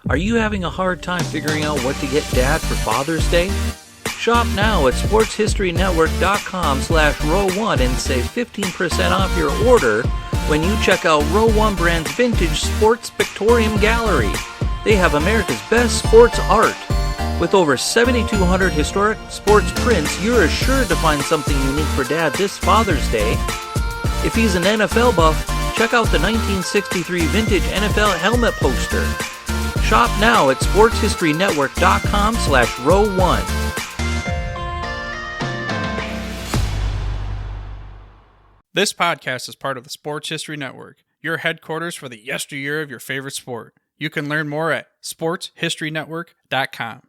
Are you having a hard time figuring out what to get Dad for Father's Day? Shop now at sportshistorynetwork.com/row1 and save 15% off your order when you check out Row 1 Brand's Vintage Sports Pictorium Gallery. They have America's best sports art. With over 7,200 historic sports prints, you're assured to find something unique for Dad this Father's Day. If he's an NFL buff, check out the 1963 vintage NFL helmet poster. Shop now at sportshistorynetwork.com/row1. This podcast is part of the Sports History Network, your headquarters for the yesteryear of your favorite sport. You can learn more at sportshistorynetwork.com.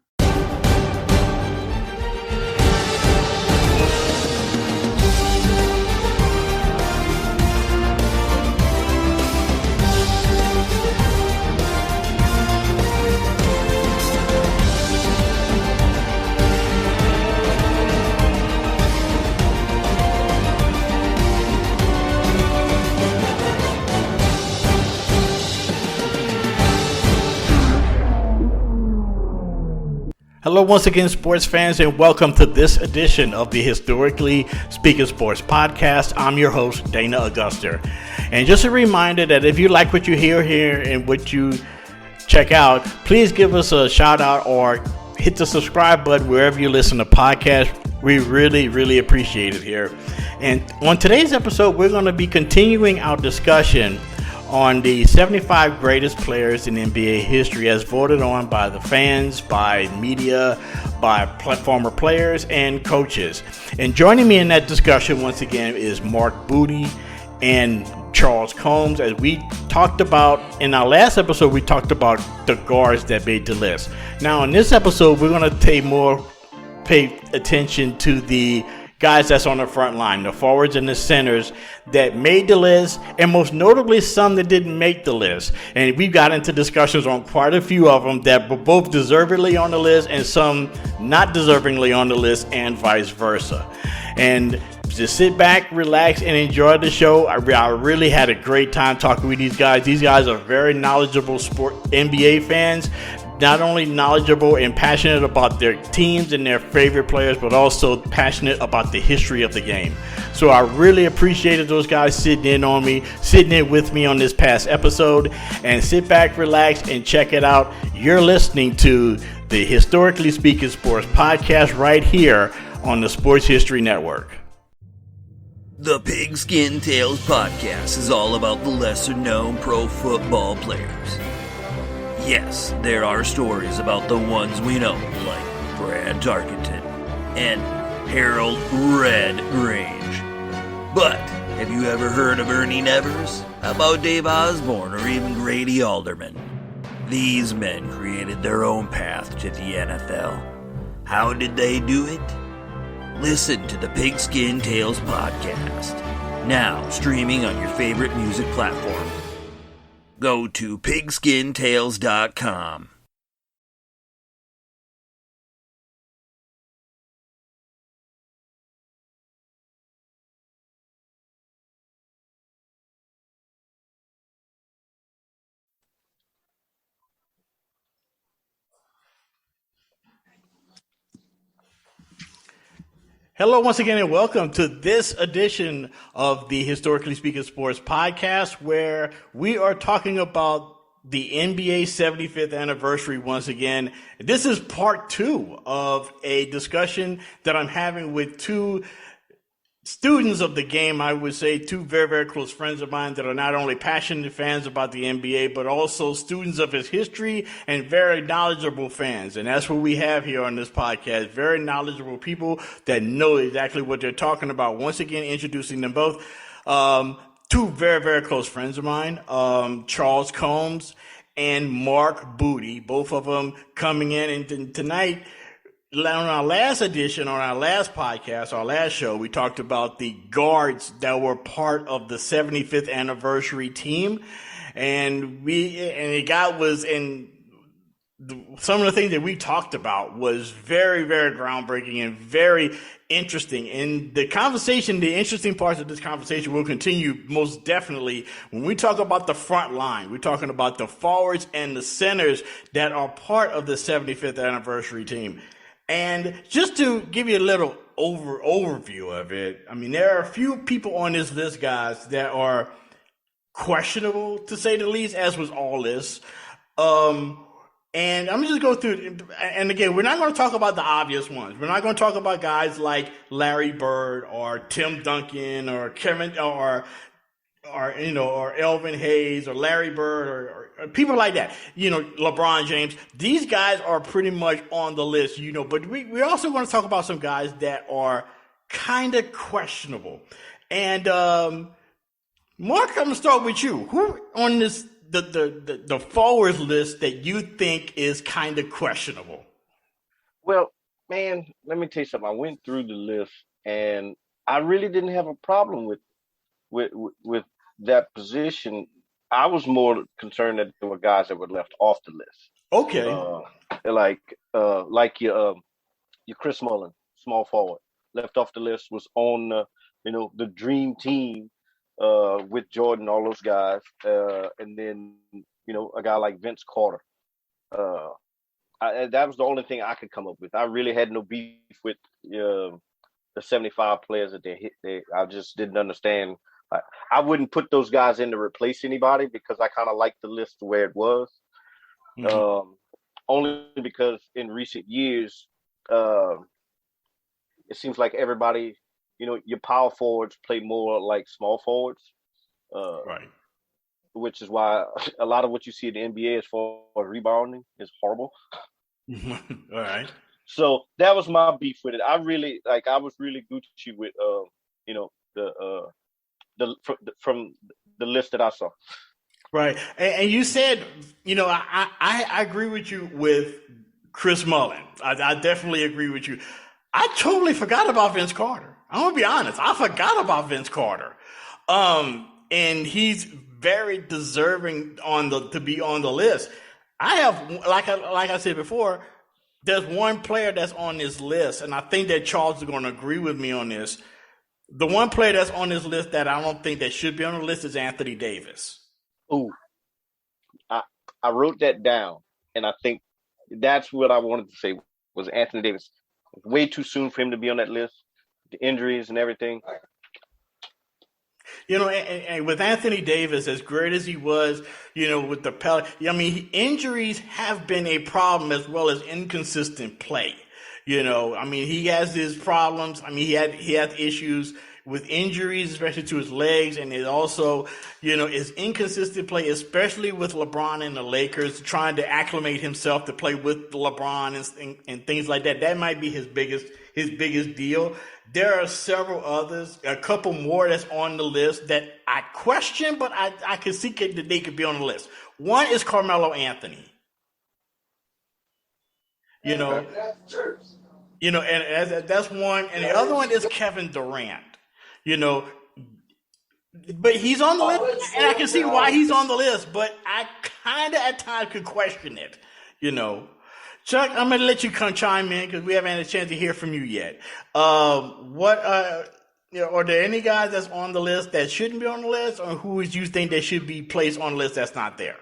Hello once again, sports fans, and welcome to this edition of the Historically Speaking Sports Podcast. I'm your host, Dana Auguster. And just a reminder that if you like what you hear here and what you check out, please give us a shout out or hit the subscribe button wherever you listen to podcasts. We really appreciate it here. And on today's episode, we're going to be continuing our discussion on the 75 greatest players in NBA history as voted on by the fans, by media, by former players and coaches. And joining me in that discussion once again is Mark Boutte and Charles Combs. As we talked about in our last episode, we talked about the guards that made the list. Now in this episode, we're going to pay attention to the guys that's on the front line, the forwards and the centers that made the list, and most notably some that didn't make the list. And we got into discussions on quite a few of them that were both deservedly on the list and some not deservingly on the list, and vice versa. And just sit back, relax, and enjoy the show. I really had a great time talking with these guys. These guys are very knowledgeable NBA fans. Not only knowledgeable and passionate about their teams and their favorite players, but also passionate about the history of the game. So I really appreciated those guys sitting in with me on this past episode. And sit back, relax, and check it out. You're listening to the Historically Speaking Sports Podcast right here on the Sports History Network. The Pigskin Tales Podcast is all about the lesser-known pro football players. Yes, there are stories about the ones we know, like Brad Tarkenton and Harold Red Grange. But have you ever heard of Ernie Nevers? How about Dave Osborne or even Grady Alderman? These men created their own path to the NFL. How did they do it? Listen to the Pigskin Tales Podcast, now streaming on your favorite music platform. Go to pigskintales.com. Hello once again, and welcome to this edition of the Historically Speaking Sports Podcast, where we are talking about the NBA 75th anniversary once again. This is part 2 of a discussion that I'm having with two students of the game, I would say, two very close friends of mine that are not only passionate fans about the NBA, but also students of its history and very knowledgeable fans. And that's what we have here on this podcast. Very knowledgeable people that know exactly what they're talking about. Once again, introducing them both. Two very close friends of mine, Charles Combs and Mark Boutte, both of them coming in. And tonight, on our last edition, on our last podcast, our last show, we talked about the guards that were part of the 75th anniversary team. And some of the things that we talked about was very, very groundbreaking and very interesting. And the interesting parts of this conversation will continue most definitely when we talk about the front line. We're talking about the forwards and the centers that are part of the 75th anniversary team. And just to give you a little overview of it, I mean, there are a few people on this list, guys, that are questionable, to say the least, as was all this. And I'm just go through, and again, we're not going to talk about the obvious ones. We're not going to talk about guys like Larry Bird or Tim Duncan or Kevin or Elvin Hayes or Larry Bird or people like that. LeBron James. These guys are pretty much on the list, but we also want to talk about some guys that are kind of questionable. And Mark, I'm going to start with you. Who on this the forwards list that you think is kind of questionable? Well, man, let me tell you something. I went through the list, and I really didn't have a problem with that position. I was more concerned that there were guys that were left off the list. Okay. Like your Chris Mullin, small forward, left off the list, was on the dream team with Jordan, all those guys, and then a guy like Vince Carter. That was the only thing I could come up with. I really had no beef with the 75 players that they hit. I just didn't understand. I wouldn't put those guys in to replace anybody because I kind of liked the list the way it was. Mm-hmm. Only because in recent years, it seems like everybody, your power forwards play more like small forwards. Right. Which is why a lot of what you see in the NBA as far as rebounding is horrible. All right. So that was my beef with it. I was really Gucci with, from the list that I saw. Right. And you said, I agree with you with Chris Mullin. I definitely agree with you. I totally forgot about Vince Carter. I'm going to be honest. I forgot about Vince Carter. And he's very deserving to be on the list. I have, like I said before, there's one player that's on this list, and I think that Charles is going to agree with me on this. The one player that's on this list that I don't think that should be on the list is Anthony Davis. Ooh, I wrote that down, and I think that's what I wanted to say was Anthony Davis. Way too soon for him to be on that list, the injuries and everything. And with Anthony Davis, as great as he was, with the Pelicans, injuries have been a problem as well as inconsistent play. He has his problems. He had issues with injuries, especially to his legs, and it also, his inconsistent play, especially with LeBron and the Lakers, trying to acclimate himself to play with LeBron and things like that. That might be his biggest deal. There are several others, a couple more that's on the list that I question, but I can see that they could be on the list. One is Carmelo Anthony. And that's one, and the other one is Kevin Durant. But he's on the list, and I can see why he's on the list, but I kind of at times could question it, Chuck, I'm going to let you chime in because we haven't had a chance to hear from you yet. Are there any guys that's on the list that shouldn't be on the list, or who would you think that should be placed on the list that's not there?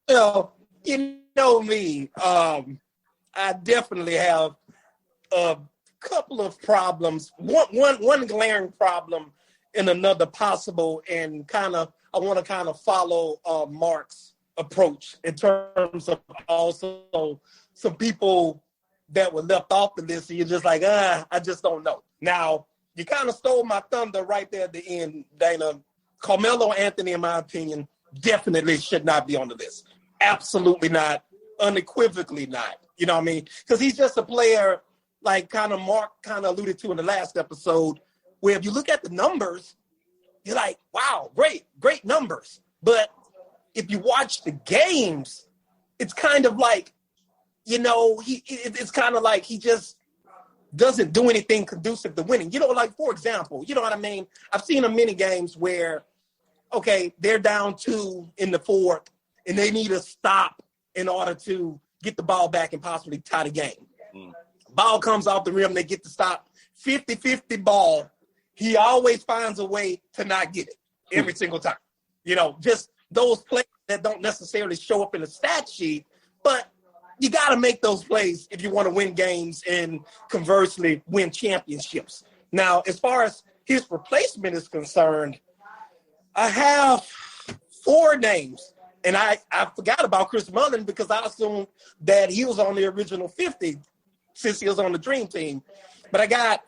Well, you know me, I definitely have a couple of problems. One glaring problem and another possible, and I want to follow Mark's approach in terms of also some people that were left off the list, and you're just like, I just don't know. Now, you kind of stole my thunder right there at the end, Dana. Carmelo Anthony, in my opinion, definitely should not be on the list. Absolutely not. Unequivocally not. You know what I mean? Because he's just a player, like Mark alluded to in the last episode, where if you look at the numbers, you're like, wow, great numbers. But if you watch the games, it's kind of like, it's kind of like he just doesn't do anything conducive to winning. Like, for example, you know what I mean? I've seen many games where, okay, they're down 2 in the fourth, and they need a stop in order to get the ball back and possibly tie the game. Ball comes off the rim, they get to stop. 50-50 ball. He always finds a way to not get it every single time. Just those plays that don't necessarily show up in the stat sheet, but you got to make those plays if you want to win games and conversely win championships. Now, as far as his replacement is concerned, I have 4 names. And I forgot about Chris Mullin because I assumed that he was on the original 50 since he was on the Dream Team. But I got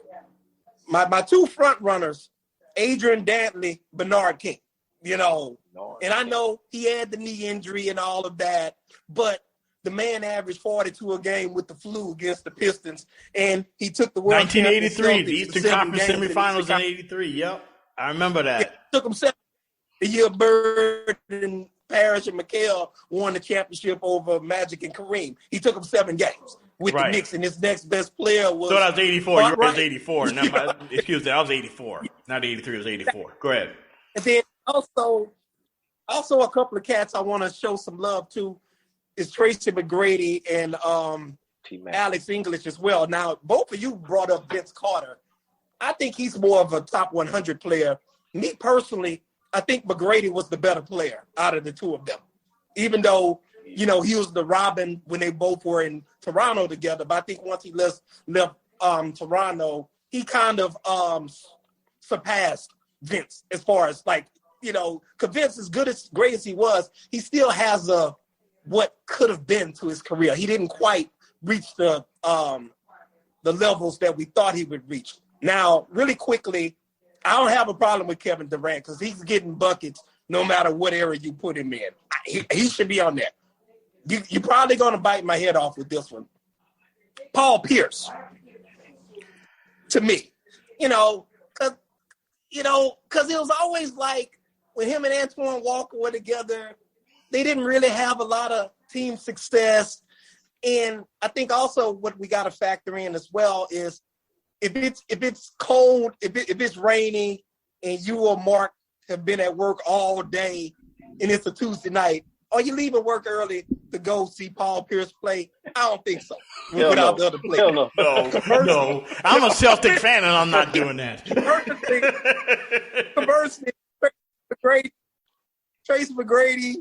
my 2 front runners, Adrian Dantley, Bernard King, and I know he had the knee injury and all of that, but the man averaged 42 a game with the flu against the Pistons, and he took the World 1983, the Eastern Conference semifinals in 83. Yep, I remember that. It took him 7 the year Bird and Parrish and McHale won the championship over Magic and Kareem. He took them 7 games with the Knicks, and his next best player was. So that was 84. You were 84. Yeah. Excuse me, I was 84. Not 83, it was 84. Go ahead. And then also a couple of cats I want to show some love to is Tracy McGrady and Alex English as well. Now, both of you brought up Vince Carter. I think he's more of a top 100 player. Me personally, I think McGrady was the better player out of the 2 of them, even though, he was the Robin when they both were in Toronto together. But I think once he left Toronto, he kind of surpassed Vince as far as because Vince, as great as he was, he still has what could have been to his career. He didn't quite reach the levels that we thought he would reach. Now, really quickly, I don't have a problem with Kevin Durant because he's getting buckets no matter what area you put him in. He should be on that. You're probably going to bite my head off with this one. Paul Pierce, to me, because it was always like when him and Antoine Walker were together, they didn't really have a lot of team success. And I think also what we got to factor in as well is if it's cold, if it's rainy, and you or Mark have been at work all day, and it's a Tuesday night, are you leaving work early to go see Paul Pierce play? I don't think so. Without the other players. No. I'm a Celtic fan, and I'm not doing that. Conversely, Tracy McGrady,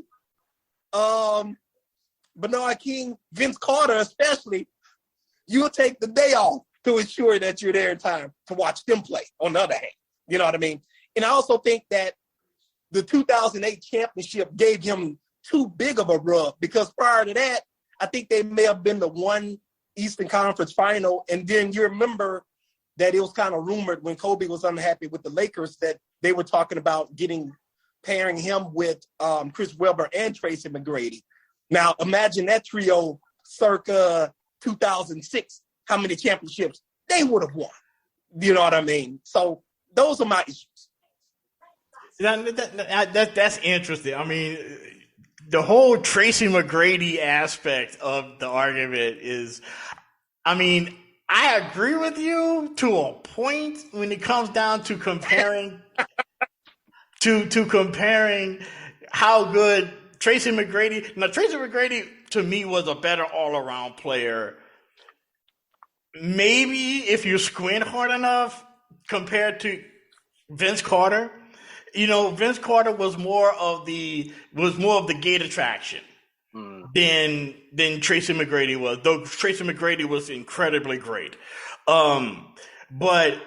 Bernard King, Vince Carter especially, you'll take the day off to ensure that you're there in time to watch them play, on the other hand. You know what I mean? And I also think that the 2008 championship gave him too big of a rub because prior to that, I think they may have been the one Eastern Conference final. And then you remember that it was kind of rumored when Kobe was unhappy with the Lakers that they were talking about pairing him with Chris Webber and Tracy McGrady. Now, imagine that trio circa 2006, how many championships they would have won. You know what I mean? So those are my issues. That's interesting. I mean, the whole Tracy McGrady aspect of the argument is, I agree with you to a point when it comes down to comparing to comparing how good Tracy McGrady. Now, Tracy McGrady to me was a better all-around player. Maybe if you squint hard enough compared to Vince Carter. Vince Carter was more of the gate attraction than Tracy McGrady was, though Tracy McGrady was incredibly great. But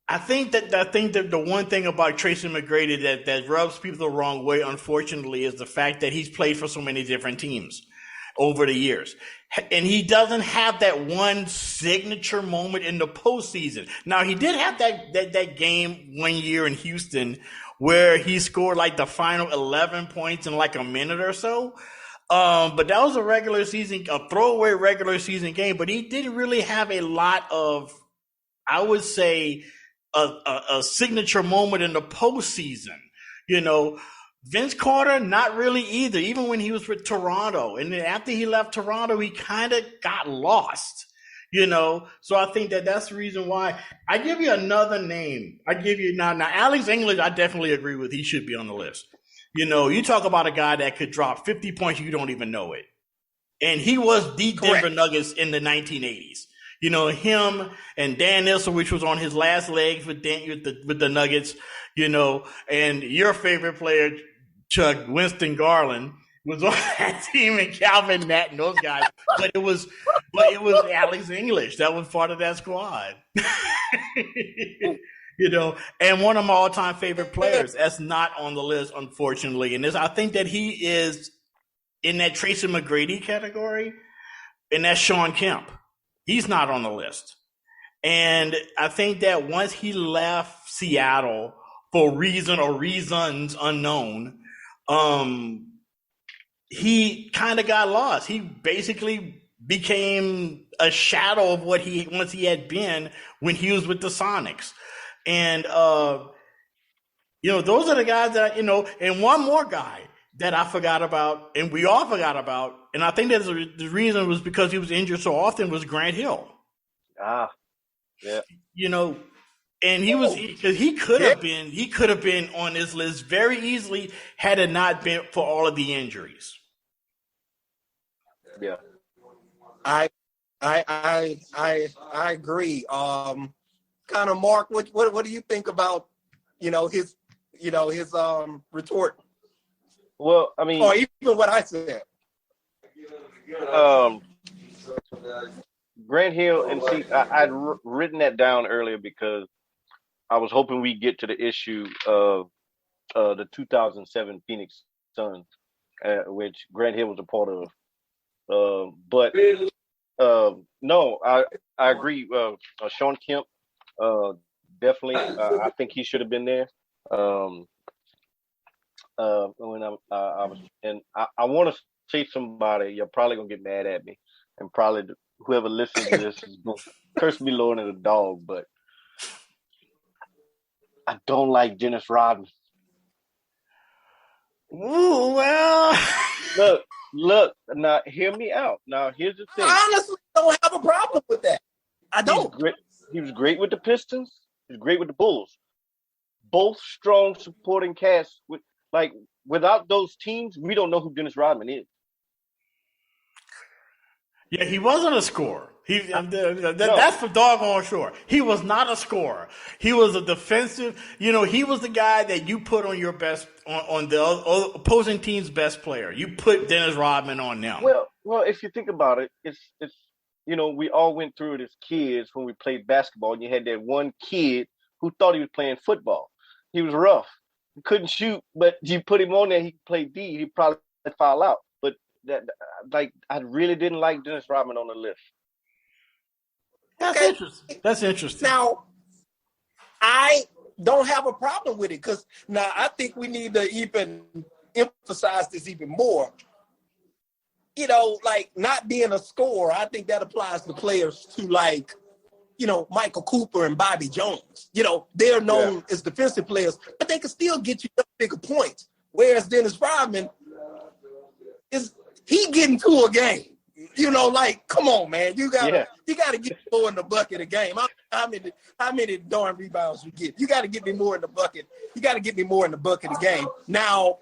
I think that the one thing about Tracy McGrady that rubs people the wrong way, unfortunately, is the fact that he's played for so many different teams over the years. And he doesn't have that one signature moment in the postseason. Now, he did have that game one year in Houston where he scored like the final 11 points in like a minute or so. But that was a throwaway regular season game. But he didn't really have a lot of, I would say, a signature moment in the postseason. Vince Carter, not really either, even when he was with Toronto. And then after he left Toronto, he kind of got lost, So I think that's the reason why. I give you another name. Now Alex English, I definitely agree with. He should be on the list. You talk about a guy that could drop 50 points, you don't even know it. And he was the Correct. Denver Nuggets in the 1980s. You know, him and Dan Issel, which was on his last legs with the Nuggets, you know, and your favorite player, Chuck, Winston Garland, was on that team, and Calvin Nat and those guys. But it was Alex English that was part of that squad. You know, and one of my all-time favorite players that's not on the list, unfortunately. And I think that he is in that Tracy McGrady category, and that's Sean Kemp. He's not on the list. And I think that once he left Seattle for reason or reasons unknown, he kind of got lost. He basically became a shadow of what he had been when he was with the Sonics. And, you know, those are the guys that, you know, and one more guy that I forgot about, and we all forgot about, and I think that the reason was because he was injured so often, was Grant Hill. Yeah. You know, and he was, because he could have been on this list very easily had it not been for all of the injuries. Yeah. I agree. Kind of, Mark, what do you think about, you know, his retort? Well, I mean, or even what I said. Grant Hill, and see, I'd written that down earlier because I was hoping we'd get to the issue of the 2007 Phoenix Suns, which Grant Hill was a part of. But no, I agree. Sean Kemp, definitely. I think he should have been there. When I want to say somebody, you're probably gonna get mad at me, and probably whoever listens to this is gonna curse me lower than a dog. But I don't like Dennis Rodman. Ooh, well. Look. Now, hear me out. Now, here's the thing. I honestly don't have a problem with that. I don't. He was great with the Pistons. He was great with the Bulls. Both strong supporting casts. Without those teams, we don't know who Dennis Rodman is. Yeah, he wasn't a scorer. That's for doggone sure. He was not a scorer. He was a defensive. You know, he was the guy that you put on your best on the opposing team's best player. You put Dennis Rodman on them. Well, if you think about it, it's you know, we all went through it as kids when we played basketball, and you had that one kid who thought he was playing football. He was rough. He couldn't shoot, but you put him on there, he could play D. He'd probably foul out. But I really didn't like Dennis Rodman on the list. That's interesting. Now, I don't have a problem with it because now I think we need to even emphasize this even more. You know, like not being a scorer, I think that applies to players to like, you know, Michael Cooper and Bobby Jones. You know, they're known as defensive players, but they can still get you bigger points. Whereas Dennis Rodman he getting to a game. You know, like, come on, man. You gotta get more in the bucket a game. How many darn rebounds you get? You gotta get me more in the bucket. You gotta get me more in the bucket a game. Now,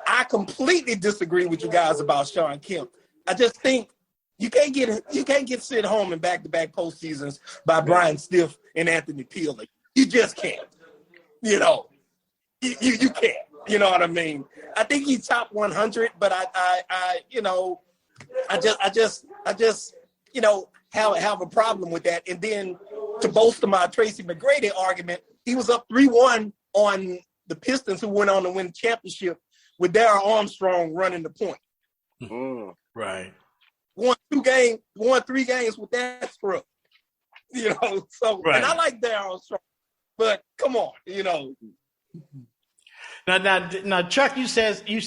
I completely disagree with you guys about Sean Kemp. I just think you can't get sent home in back-to-back postseasons by Brian Stiff and Anthony Peeler. You just can't. You know, you can't. You know what I mean? I think he's top 100, but I you know, I just you know, have a problem with that. And then to bolster my Tracy McGrady argument, he was up 3-1 on the Pistons, who went on to win the championship with Darryl Armstrong running the point. Right. Won 3 games with that scrub. You know, so right. And I like Darryl Armstrong, but come on, you know. Now, Chuck, you said you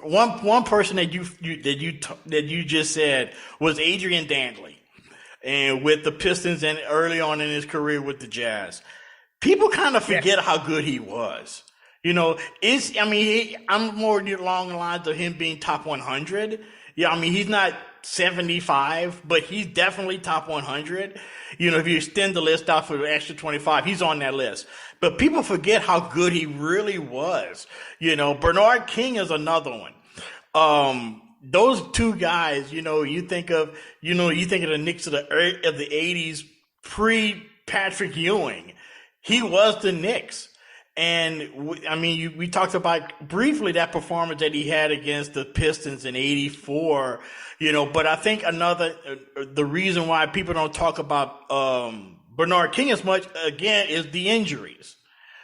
one person that you just said was Adrian Dantley, and with the Pistons and early on in his career with the Jazz. People kind of forget how good he was. You know, I'm more along the lines of him being top 100. Yeah, I mean, he's not 75, but he's definitely top 100. You know, if you extend the list out for the extra 25, he's on that list. But people forget how good he really was. You know, Bernard King is another one. those two guys, you think of the Knicks of the 80s pre Patrick Ewing. He was the Knicks. And we talked about briefly that performance that he had against the Pistons in '84, but I think the reason why people don't talk about Bernard King as much again is the injuries.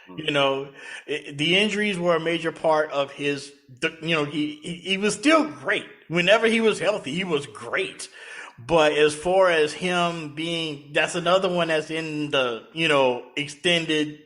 The injuries were a major part of his. He was still great whenever he was healthy. He was great, but as far as him being, that's another one that's in the extended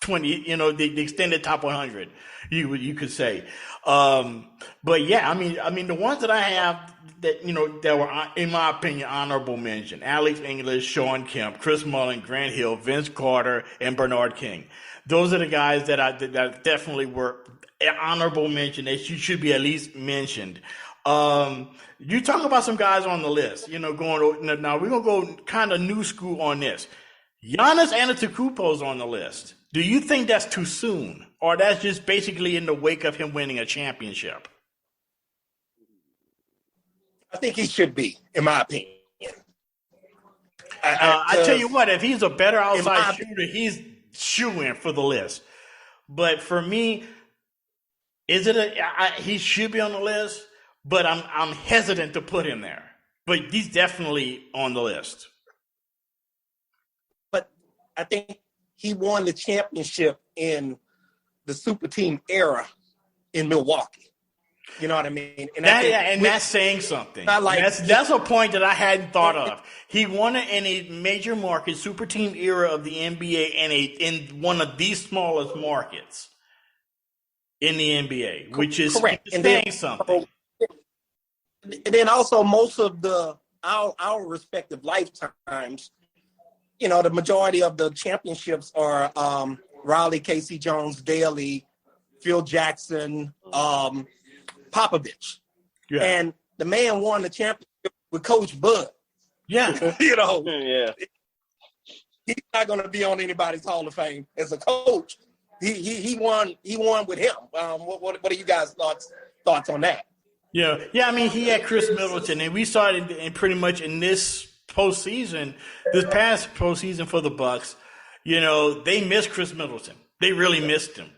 20, the extended top 100, you could say. But yeah, the ones that I have that were, in my opinion, honorable mention: Alex English, Sean Kemp, Chris Mullin, Grant Hill, Vince Carter, and Bernard King. Those are the guys that definitely were an honorable mention that you should be at least mentioned. You talk about some guys on the list, now we're going to go kind of new school on this. Giannis Antetokounmpo's on the list. Do you think that's too soon, or that's just basically in the wake of him winning a championship? I think he should be, in my opinion. I tell you what, if he's a better outside shooter, he's shoo-in for the list. But for me, he should be on the list, but I'm hesitant to put him there. But he's definitely on the list. But I think he won the championship in the super team era in Milwaukee. You know what I mean? And that's saying something. That's a point that I hadn't thought of. He won it in a major market, super team era of the NBA, in one of the smallest markets in the NBA, which is correct. saying something. And then also most of our respective lifetimes, the majority of the championships are Riley, Casey Jones, Daly, Phil Jackson, Popovich. Yeah. And the man won the championship with Coach Bud. Yeah. Yeah. He's not going to be on anybody's Hall of Fame as a coach. He won with him. What are you guys' thoughts on that? Yeah. He had Chris Middleton, and we saw it in pretty much in this postseason, this past postseason for the Bucks. They missed Chris Middleton. They really missed him.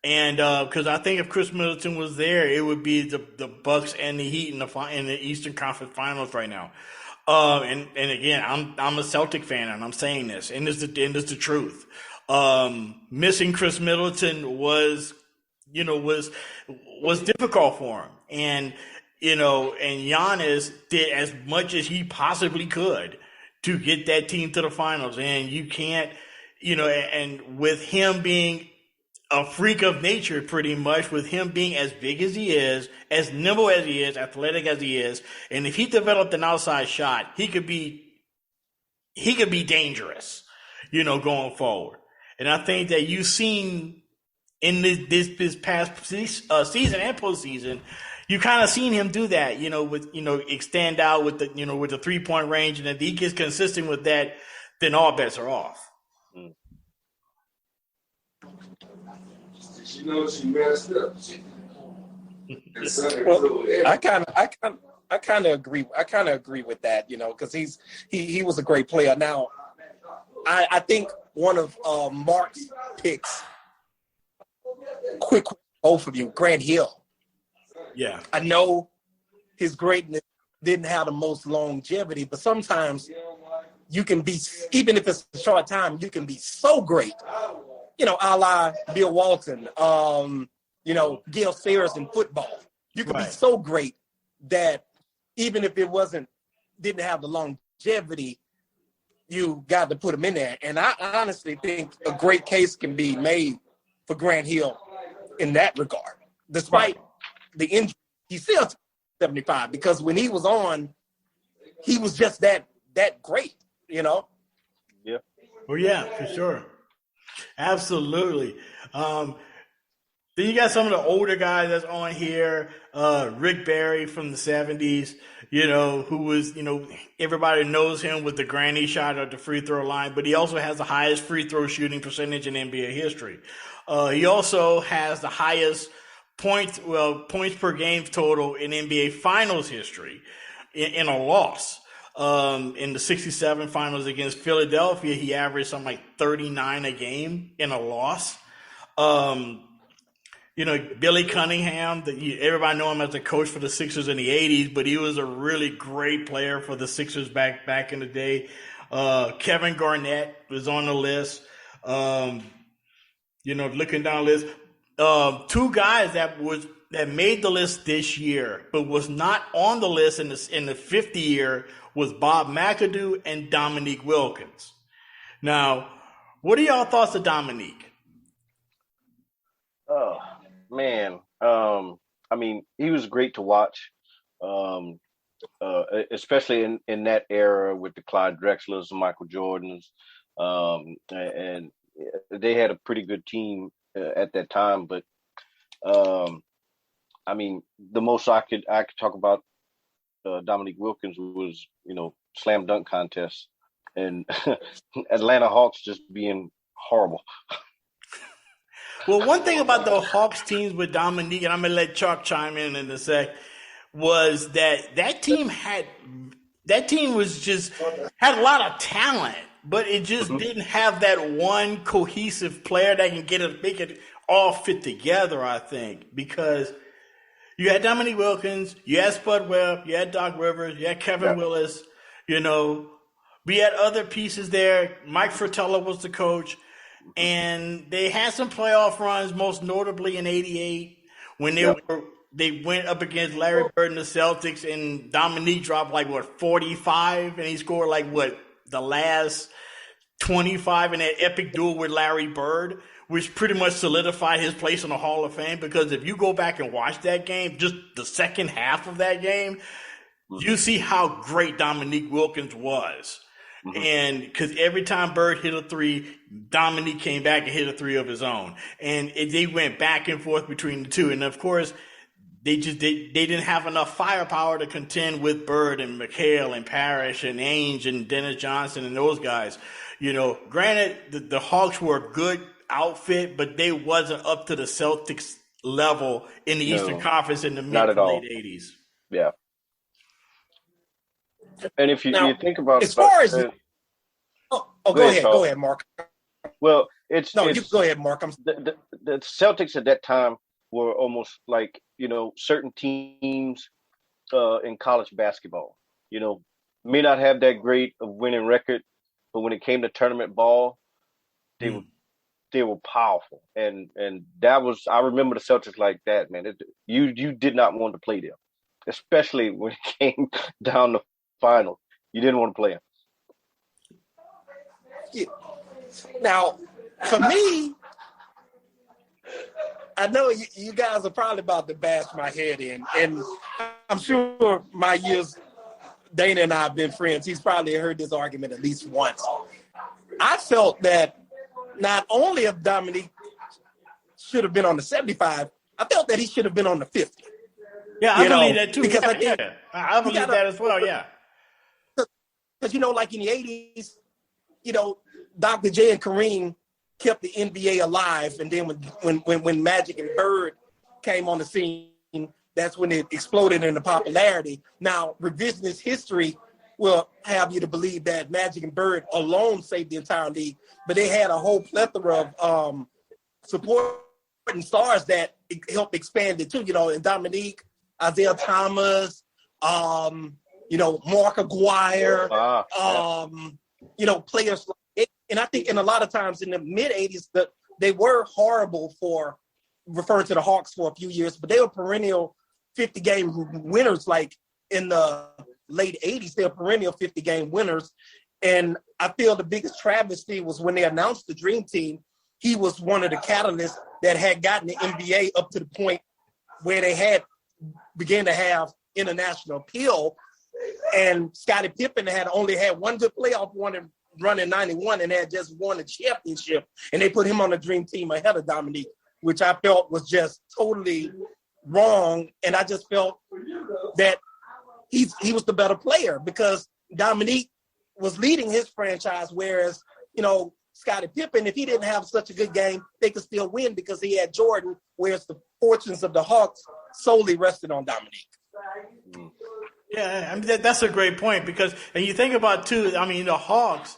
And because I think if Chris Middleton was there, it would be the Bucks and the Heat in the Eastern Conference Finals right now. And again, I'm a Celtic fan, and I'm saying this, and it's the truth. Missing Chris Middleton was difficult for him, and Giannis did as much as he possibly could to get that team to the finals. And you can't, and with him being a freak of nature, pretty much, with him being as big as he is, as nimble as he is, athletic as he is, and if he developed an outside shot, he could be dangerous, going forward. And I think that you've seen in this past season and postseason, you kind of seen him do that, with extend out with the with the 3-point range, and if he gets consistent with that, then all bets are off. She messed up. Well, I kind of agree. I kind of agree with that, because he was a great player. Now, I think one of Mark's picks, quick, both of you, Grant Hill. Yeah, I know his greatness didn't have the most longevity, but sometimes you can be, even if it's a short time, you can be so great. A la Bill Walton, Gale Sayers in football. You can be so great that even if it didn't have the longevity, you got to put him in there. And I honestly think a great case can be made for Grant Hill in that regard. Despite the injury, he's still 75, because when he was on, he was just that great, Yeah. Oh yeah, for sure. Absolutely. Then you got some of the older guys that's on here. Rick Barry from the 70s, who was, everybody knows him with the granny shot at the free throw line, but he also has the highest free throw shooting percentage in NBA history. He also has the highest points per game total in NBA Finals history in a loss. In the 67 finals against Philadelphia, he averaged something like 39 a game in a loss. Billy Cunningham, everybody know him as a coach for the Sixers in the 80s, but he was a really great player for the Sixers back in the day. Kevin Garnett was on the list. Looking down the list, two guys that made the list this year, but was not on the list in the 50 year was Bob McAdoo and Dominique Wilkins. Now, what are y'all thoughts of Dominique? Oh man, he was great to watch, especially in that era with the Clyde Drexlers and Michael Jordans, and they had a pretty good team at that time. But the most I could talk about Dominique Wilkins was slam dunk contest and Atlanta Hawks just being horrible. Well, one thing about the Hawks teams with Dominique, and I'm going to let Chuck chime in a sec, was that team had a lot of talent, but it just didn't have that one cohesive player that can make it all fit together, I think, because you had Dominique Wilkins, you had Spud Webb, you had Doc Rivers, you had Kevin Willis, we had other pieces there. Mike Fratello was the coach. And they had some playoff runs, most notably in '88 when they went up against Larry Bird and the Celtics, and Dominique dropped 45, and he scored the last 25 in that epic duel with Larry Bird, which pretty much solidified his place in the Hall of Fame. Because if you go back and watch that game, just the second half of that game, you see how great Dominique Wilkins was. And because every time Bird hit a three, Dominique came back and hit a three of his own. And they went back and forth between the two. And, of course, they didn't have enough firepower to contend with Bird and McHale and Parrish and Ainge and Dennis Johnson and those guys. Granted, the Hawks were a good outfit, but they wasn't up to the Celtics level in the Eastern Conference in the mid to late 80s. Yeah. And if you think about as far as go ahead, Mark. Well, you go ahead, Mark. The Celtics at that time were almost like certain teams in college basketball. May not have that great of winning record, but when it came to tournament ball, they were powerful, and that was, I remember the Celtics like that, man. You did not want to play them, especially when it came down to final. You didn't want to play him. Yeah. Now, for me, I know you guys are probably about to bash my head in, and I'm sure my years, Dana and I have been friends. He's probably heard this argument at least once. I felt that not only if Dominique should have been on the 75, I felt that he should have been on the 50. Yeah, I believe that too. Because I believe that as well, yeah. Because, in the 80s, Dr. J and Kareem kept the NBA alive. And then when Magic and Bird came on the scene, that's when it exploded into popularity. Now, revisionist history will have you to believe that Magic and Bird alone saved the entire league. But they had a whole plethora of supporting stars that helped expand it too. And Dominique, Isaiah Thomas, Mark Aguirre, players like it. And I think, a lot of times in the mid 80s, they were horrible for referring to the Hawks for a few years, but they were perennial 50-game winners. Like in the late 80s, they were perennial 50-game winners. And I feel the biggest travesty was when they announced the Dream Team. He was one of the catalysts that had gotten the NBA up to the point where they began to have international appeal. And Scottie Pippen only had one good playoff run in 91 and had just won a championship. And they put him on the Dream Team ahead of Dominique, which I felt was just totally wrong. And I just felt that he was the better player because Dominique was leading his franchise, whereas, Scottie Pippen, if he didn't have such a good game, they could still win because he had Jordan, whereas fortunes of the Hawks solely rested on Dominique. Yeah, I mean, that's a great point because, and you think about too, I mean, the Hawks,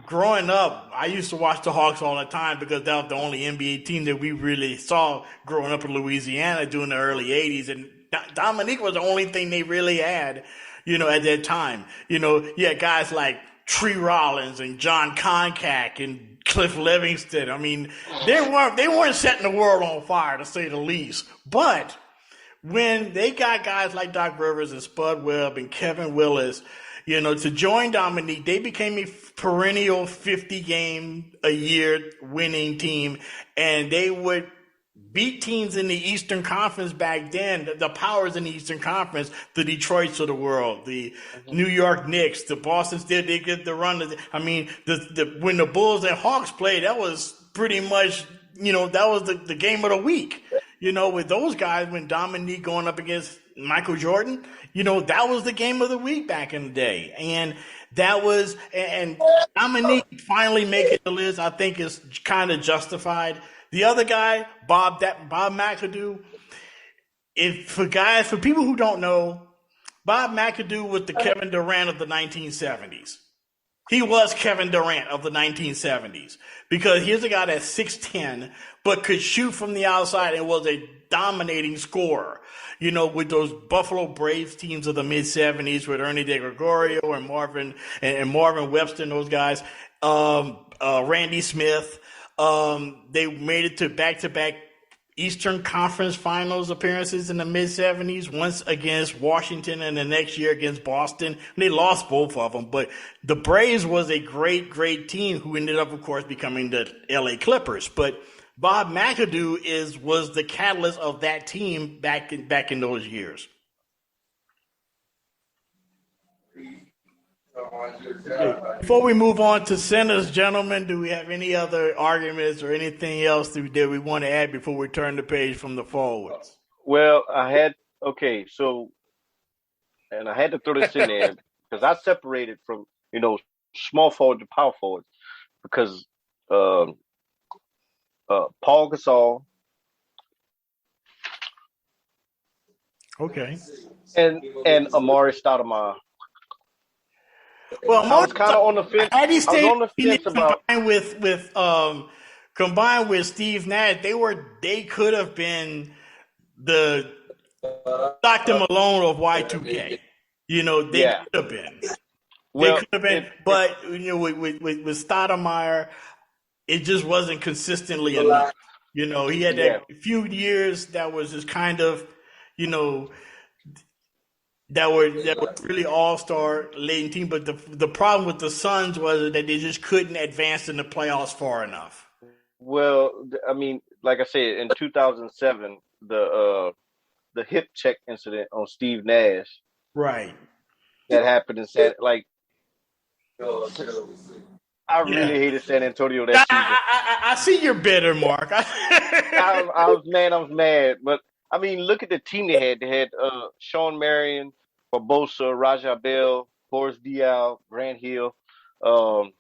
growing up, I used to watch the Hawks all the time because that was the only NBA team that we really saw growing up in Louisiana during the early 80s. And Dominique was the only thing they really had, at that time. You had guys like Tree Rollins and John Concack and Cliff Livingston. I mean, they weren't setting the world on fire, to say the least. But when they got guys like Doc Rivers and Spud Webb and Kevin Willis, to join Dominique, they became a perennial 50-game-a-year winning team, and they would beat teams in the Eastern Conference back then, the powers in the Eastern Conference, the Detroits of the world, the New York Knicks, the Boston Celtics, they get the run. When the Bulls and Hawks played, that was pretty much, that was the game of the week. With those guys, when Dominique going up against Michael Jordan, that was the game of the week back in the day. And and Dominique finally making the list, I think is kind of justified. The other guy, Bob McAdoo, for people who don't know, Bob McAdoo was the Kevin Durant of the 1970s. He was Kevin Durant of the 1970s because here's a guy that's 6'10", but could shoot from the outside and was a dominating scorer. With those Buffalo Braves teams of the mid-70s with Ernie DeGregorio and Marvin Webster and those guys, Randy Smith. They made it to back-to-back Eastern Conference Finals appearances in the mid-70s, once against Washington and the next year against Boston. They lost both of them, but the Braves was a great, great team who ended up, of course, becoming the LA Clippers. But Bob McAdoo was the catalyst of that team back in those years. Before we move on to centers, gentlemen, do we have any other arguments or anything else that we want to add before we turn the page from the forwards? Well, I had to throw this in there because I separated from, small forward to power forward because Paul Gasol. Okay. And Amari Stoudemire. Well, I was kind of on the fence. I was on the fence about combined with Steve Nash. They could have been the Dr. Malone of Y2K. They could have been. They could have been, but with Stoudemire, it just wasn't consistently enough. He had that few years that was just kind of, that were really all-star laden team, but the problem with the Suns was that they just couldn't advance in the playoffs far enough. Well, I mean, like I said, in 2007, the hip check incident on Steve Nash, right? That happened in I really hated San Antonio that season. I see you're bitter, Mark. I was mad, but I mean, look at the team they had. They had Sean Marion, Barbosa, Raja Bell, Boris Diaw, Grant Hill, and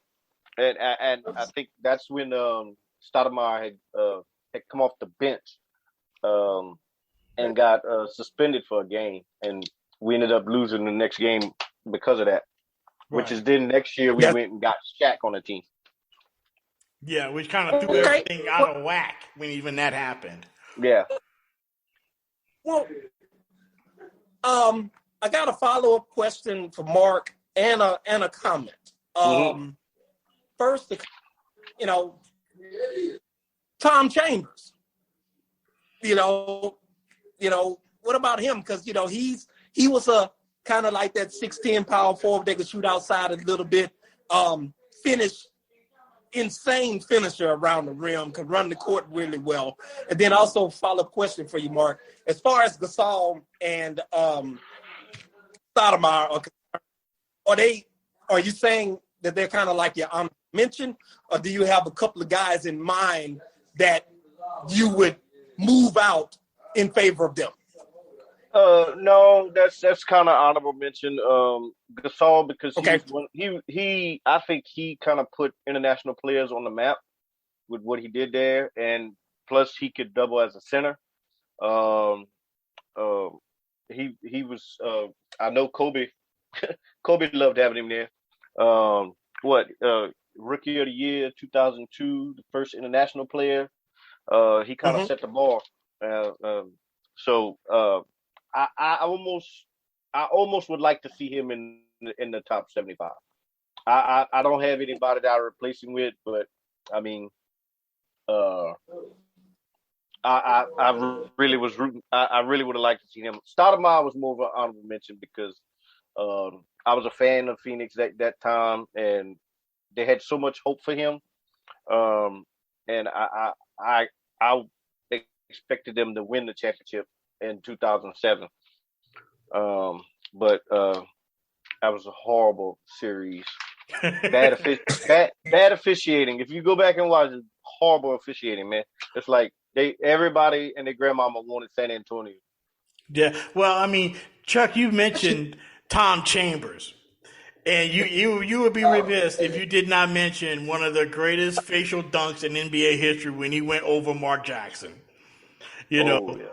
I think that's when Stoudemire had come off the bench and got suspended for a game, and we ended up losing the next game because of that. Right. Which is then next year we went and got Shaq on the team. Yeah, which kind of threw everything out of whack when even that happened. Yeah. Well, I got a follow-up question for Mark and a comment. First, Tom Chambers. What about him? Because he was a kind of like that 6'10" power forward. They could shoot outside a little bit. Insane finisher around the rim, could run the court really well. And then also follow-up question for you, Mark. As far as Gasol and Stoudemire are you saying that they're kind of like your honorable mention, or do you have a couple of guys in mind that you would move out in favor of them? No, that's kind of honorable mention. Gasol, because he I think he kind of put international players on the map with what he did there, and plus he could double as a center. Um, he was. I know Kobe. Kobe loved having him there. What? Rookie of the year, 2002, the first international player. He kind of Hmm. set the bar. So I almost would like to see him in the top 75. I don't have anybody that I replace him with, but I mean, uh, I really was rooting. I really would have liked to see him. Stoudemire was more of an honorable mention because I was a fan of Phoenix that time, and they had so much hope for him. Um, and I expected them to win the championship in 2007. Um, but that was a horrible series. Bad officiating. If you go back and watch it, horrible officiating, man. It's like everybody and their grandmama wanted San Antonio. Yeah. Well, I mean, Chuck, you mentioned Tom Chambers. And you would be remiss if you did not mention one of the greatest facial dunks in NBA history when he went over Mark Jackson. You know, Oh yeah.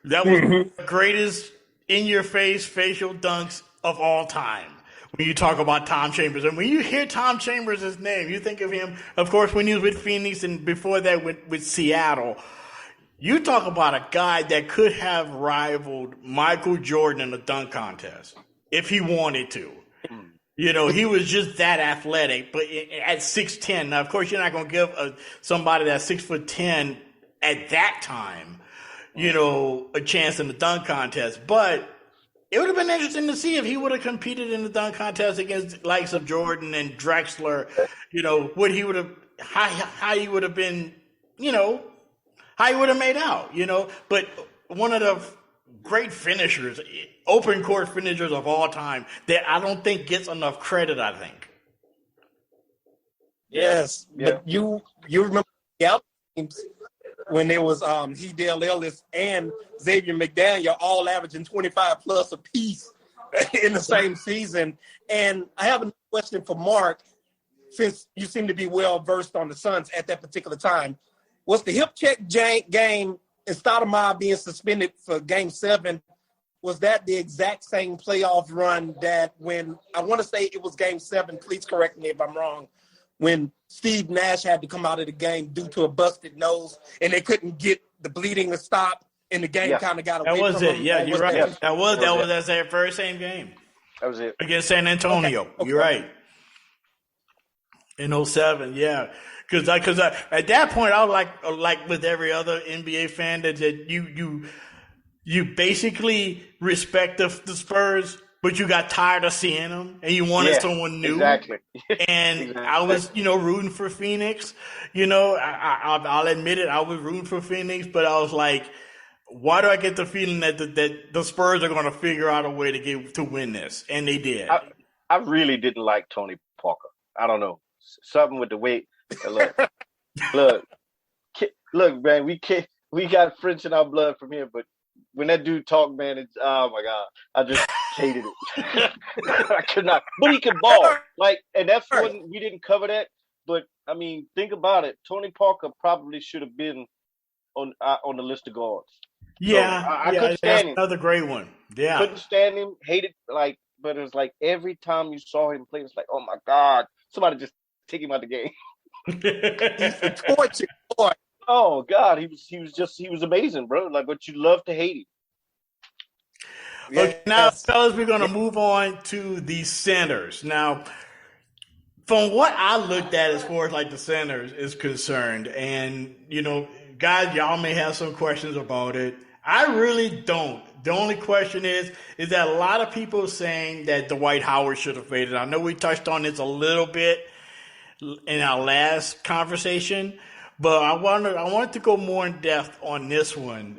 that was the greatest in your face facial dunks of all time. When you talk about Tom Chambers, and when you hear Tom Chambers' name, you think of him, of course, when he was with Phoenix and before that with Seattle. You talk about a guy that could have rivaled Michael Jordan in a dunk contest if he wanted to. You know, he was just that athletic, but at 6'10". Now, of course, you're not going to give somebody that's 6'10" at that time, you know, a chance in the dunk contest. But it would have been interesting to see if he would have competed in the dunk contest against the likes of Jordan and Drexler. You know, what he would have, how he would have been, you know, how he would have made out. You know, but one of the great finishers, open court finishers of all time that I don't think gets enough credit, I think. Yes, Yeah. but you remember the other teams when there was he Dale Ellis and Xavier McDaniel all averaging 25 plus apiece in the same season. And I have a question for Mark, since you seem to be well versed on the Suns at that particular time. Was the hip check game and Stoudemire being suspended for Game 7, was that the exact same playoff run that when, I want to say it was Game 7, please correct me if I'm wrong, when Steve Nash had to come out of the game due to a busted nose and they couldn't get the bleeding to stop and the game kind of got away from him? That was it. Yeah, you're right. That was that very same game. That was it. Against San Antonio. Okay. You're right. In 2007, yeah. Because at that point, I was like with every other NBA fan that you basically respect the Spurs, but you got tired of seeing them and you wanted someone new. Exactly. And exactly. I was, rooting for Phoenix. I'll admit it. I was rooting for Phoenix, but I was like, why do I get the feeling that the Spurs are going to figure out a way to win this? And they did. I really didn't like Tony Parker. I don't know. Something with the weight. Look, man, we got French in our blood from here, but when that dude talked, man, it's, oh my God, I just hated it. I could not, but he can ball, and that's when we didn't cover that. But I mean, think about it. Tony Parker probably should have been on the list of guards. Yeah, so I couldn't stand him. Another great one. Yeah, couldn't stand him. Hated but it was like every time you saw him play, it's like, oh my God, somebody just take him out the game. He's a torture boy. Oh God, he was amazing, bro. But you love to hate him. Okay, now, fellas, we're gonna move on to the centers. Now, from what I looked at as far as the centers is concerned, and guys, y'all may have some questions about it. I really don't. The only question is that a lot of people saying that Dwight Howard should have faded. I know we touched on this a little bit in our last conversation, but I wanted to go more in depth on this one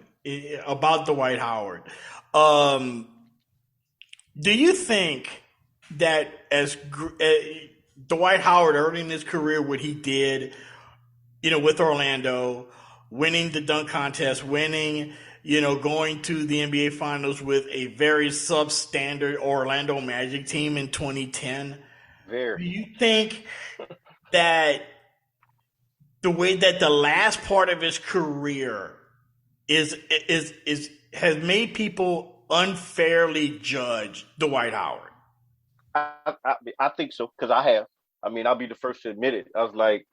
about Dwight Howard. Do you think that as Dwight Howard early in his career, what he did, with Orlando, winning the dunk contest, winning, going to the NBA Finals with a very substandard Orlando Magic team in 2010, do you think that the way that the last part of his career has made people unfairly judge Dwight Howard? I think so, because I have. I mean, I'll be the first to admit it. I was like,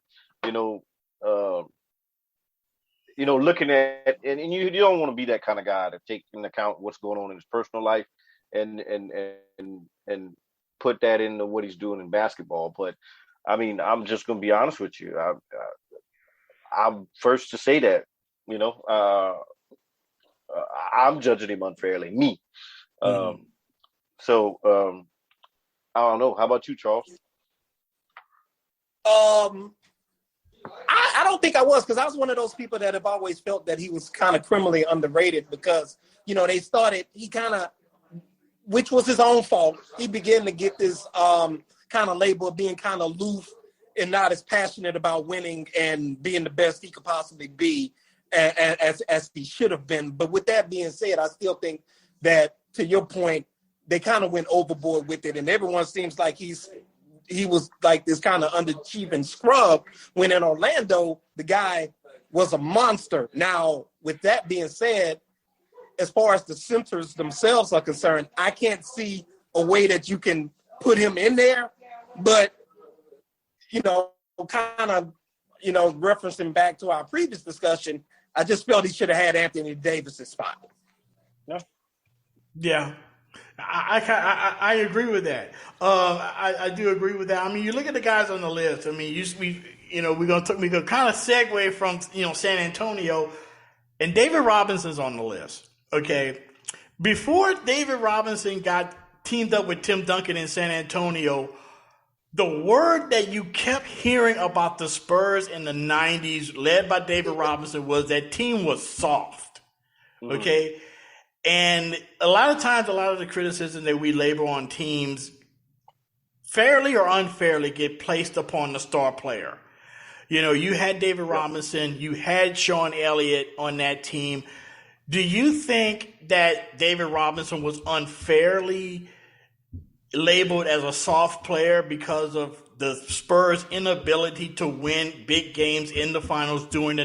looking at, and you don't want to be that kind of guy to take into account what's going on in his personal life and put that into what he's doing in basketball. But I mean, I'm just going to be honest with you. I'm first to say that, I'm judging him unfairly, me. Mm-hmm. I don't know. How about you, Charles? I don't think I was, because I was one of those people that have always felt that he was kind of criminally underrated because, they started, he kind of, which was his own fault, he began to get this kind of label of being kind of aloof and not as passionate about winning and being the best he could possibly be as he should have been. But with that being said, I still think that, to your point, they kind of went overboard with it, and everyone seems like he was like this kind of underachieving scrub, when in Orlando, the guy was a monster. Now, with that being said, as far as the centers themselves are concerned, I can't see a way that you can put him in there. But, referencing back to our previous discussion, I just felt he should have had Anthony Davis's spot. Yeah. I agree with that. I do agree with that. I mean, you look at the guys on the list. I mean, we're gonna kind of segue from San Antonio, and David Robinson's on the list. Okay, before David Robinson got teamed up with Tim Duncan in San Antonio, the word that you kept hearing about the Spurs in the '90s, led by David Robinson, was that team was soft. Okay. Mm-hmm. And a lot of times, a lot of the criticism that we label on teams, fairly or unfairly, get placed upon the star player. You had David Robinson, you had Sean Elliott on that team. Do you think that David Robinson was unfairly labeled as a soft player because of the Spurs' inability to win big games in the finals in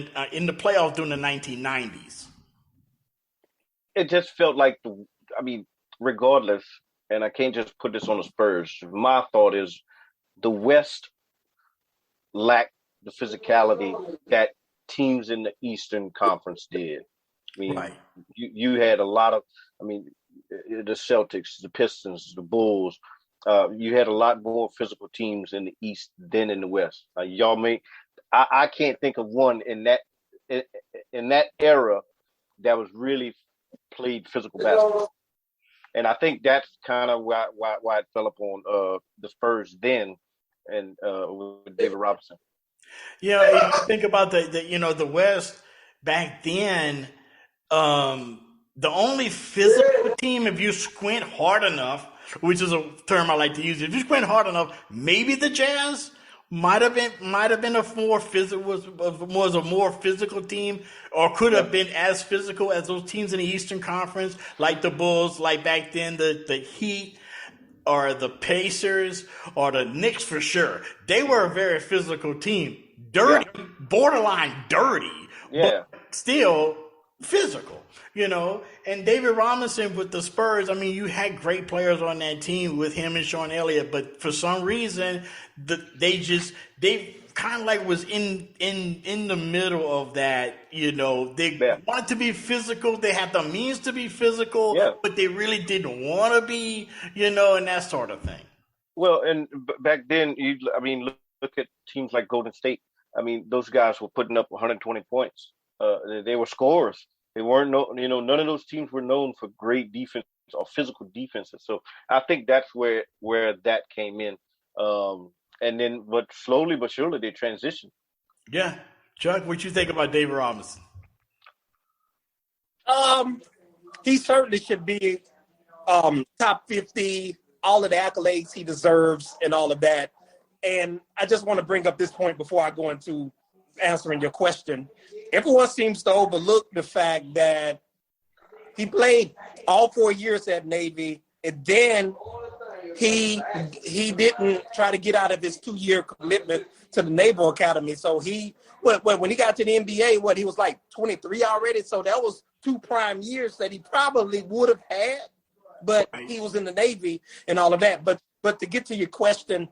the playoffs during the 1990s? It just felt like, regardless, and I can't just put this on the Spurs, my thought is the West lacked the physicality that teams in the Eastern Conference did. I mean, right. You had a lot of, the Celtics, the Pistons, the Bulls, you had a lot more physical teams in the East than in the West. I can't think of one in that era that was really played physical basketball, and I think that's kind of why it fell upon the Spurs then, and with David Robinson. Yeah, you think about the West back then. The only physical team, if you squint hard enough, which is a term I like to use, if you squint hard enough, maybe the Jazz might have been a more physical team, or could have been as physical as those teams in the Eastern Conference, like the Bulls, like back then the Heat, or the Pacers, or the Knicks for sure. They were a very physical team, dirty, borderline dirty, but still physical. And David Robinson with the Spurs, you had great players on that team with him and Sean Elliott, but for some reason, they kind of like was in the middle of that. They wanted to be physical, they had the means to be physical, but they really didn't want to be, and that sort of thing. Well, and back then, look at teams like Golden State. Those guys were putting up 120 points. They were scorers. They weren't, none of those teams were known for great defense or physical defenses. So I think that's where that came in. And then, but slowly but surely, they transitioned. Yeah. Chuck, what you think about David Robinson? He certainly should be top 50, all of the accolades he deserves and all of that. And I just want to bring up this point before I go into answering your question. Everyone seems to overlook the fact that he played all 4 years at Navy, and then he didn't try to get out of his 2-year commitment to the Naval Academy. So when he got to the NBA, he was like 23 already. So that was 2 prime years that he probably would have had, but he was in the Navy and all of that. But to get to your question,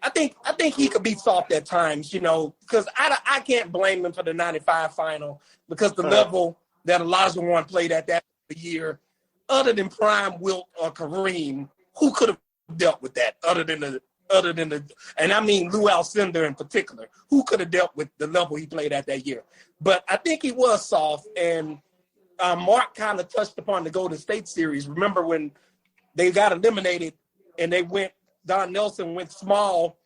I think he could be soft at times, because I can't blame him for the 95 final, because the level that Elijah Warren played at that year, other than Prime, Wilt, or Kareem, who could have dealt with that other than the, and I mean Lou Alcindor in particular, who could have dealt with the level he played at that year? But I think he was soft, and Mark kind of touched upon the Golden State series. Remember when they got eliminated and Don Nelson went small,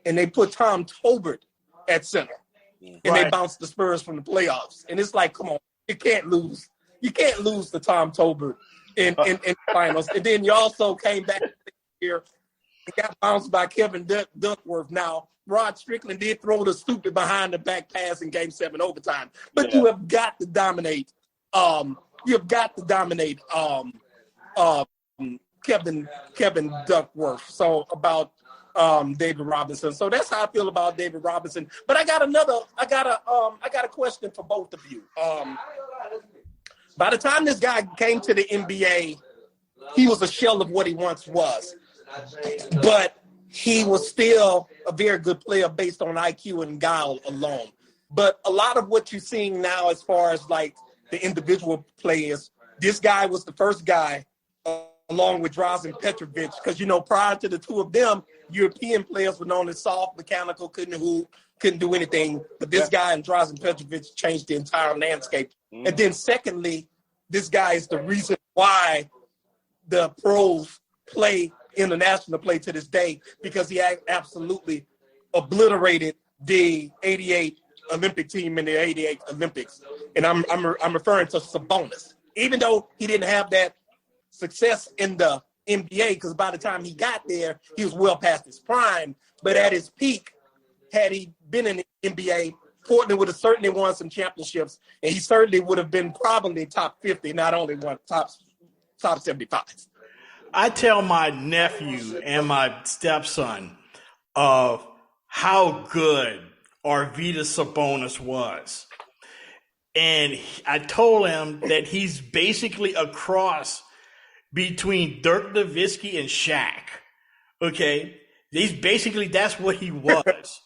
and they put Tom Tolbert at center, and they bounced the Spurs from the playoffs. And it's like, come on, you can't lose. You can't lose to Tom Tolbert in the finals. And then you also came back here and got bounced by Kevin Duckworth. Now, Rod Strickland did throw the stupid behind the back pass in Game 7 overtime, but you have got to dominate. Kevin Duckworth. So about David Robinson. So that's how I feel about David Robinson. But I got a question for both of you. By the time this guy came to the NBA, he was a shell of what he once was. But he was still a very good player based on IQ and guile alone. But a lot of what you're seeing now as far as like the individual players, this guy was the first guy along with Drazen Petrovic, because, prior to the two of them, European players were known as soft, mechanical, couldn't hoop, couldn't do anything. But this guy and Drazen Petrovic changed the entire landscape. Mm-hmm. And then secondly, this guy is the reason why the pros play international play to this day, because he absolutely obliterated the 88 Olympic team in the 88 Olympics. And I'm referring to Sabonis. Even though he didn't have that success in the NBA, because by the time he got there, he was well past his prime. But at his peak, had he been in the NBA, Portland would have certainly won some championships, and he certainly would have been probably top 50, not only one top 75. I tell my nephew and my stepson of how good Arvydas Sabonis was. And I told him that he's basically a cross between Dirk Nowitzki and Shaq. Okay? That's what he was.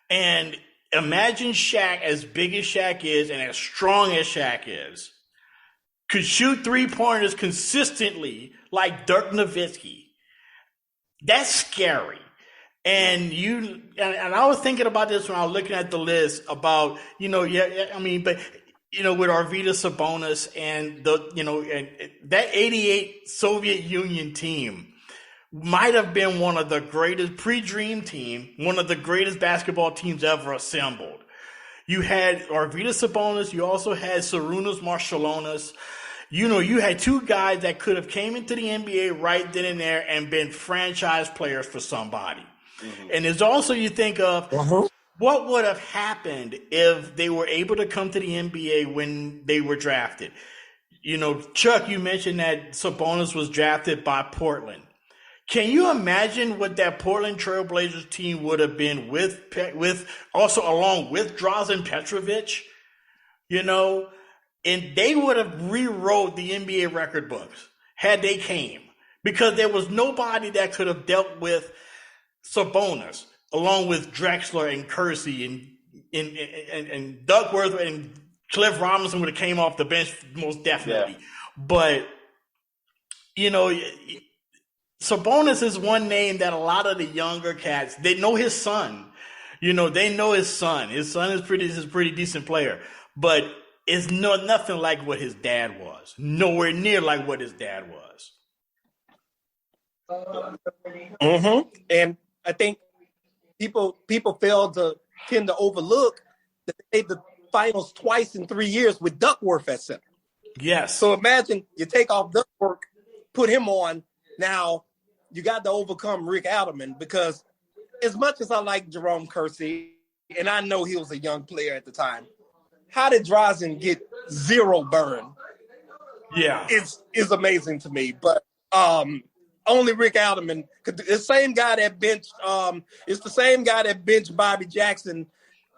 And imagine Shaq, as big as Shaq is and as strong as Shaq is, could shoot three-pointers consistently like Dirk Nowitzki. That's scary. And I was thinking about this when I was looking at the list about, with Arvydas Sabonis and that 88 Soviet Union team might have been one of the greatest pre-Dream team, one of the greatest basketball teams ever assembled. You had Arvydas Sabonis. You also had Sarunas Marciulionis. You had two guys that could have came into the NBA right then and there and been franchise players for somebody. Mm-hmm. And there's also, you think of what would have happened if they were able to come to the NBA when they were drafted. Chuck, you mentioned that Sabonis was drafted by Portland. Can you imagine what that Portland Trailblazers team would have been with also along with Drazen Petrovic? And they would have rewrote the NBA record books had they came, because there was nobody that could have dealt with Sabonis along with Drexler and Kersey and Duckworth and Cliff Robinson would have came off the bench most definitely. Yeah. But Sabonis is one name that a lot of the younger cats, they know his son. They know his son. His son is a pretty decent player, but it's nothing like what his dad was. Nowhere near like what his dad was. Mm-hmm. And I think people tend to overlook that they made the finals twice in 3 years with Duckworth at center. Yes. So imagine you take off Duckworth, put him on. Now you got to overcome Rick Adelman, because as much as I like Jerome Kersey, and I know he was a young player at the time, how did Drazen get zero burn? Yeah, is amazing to me. But Only Rick Alderman. The same guy that benched. It's the same guy that benched Bobby Jackson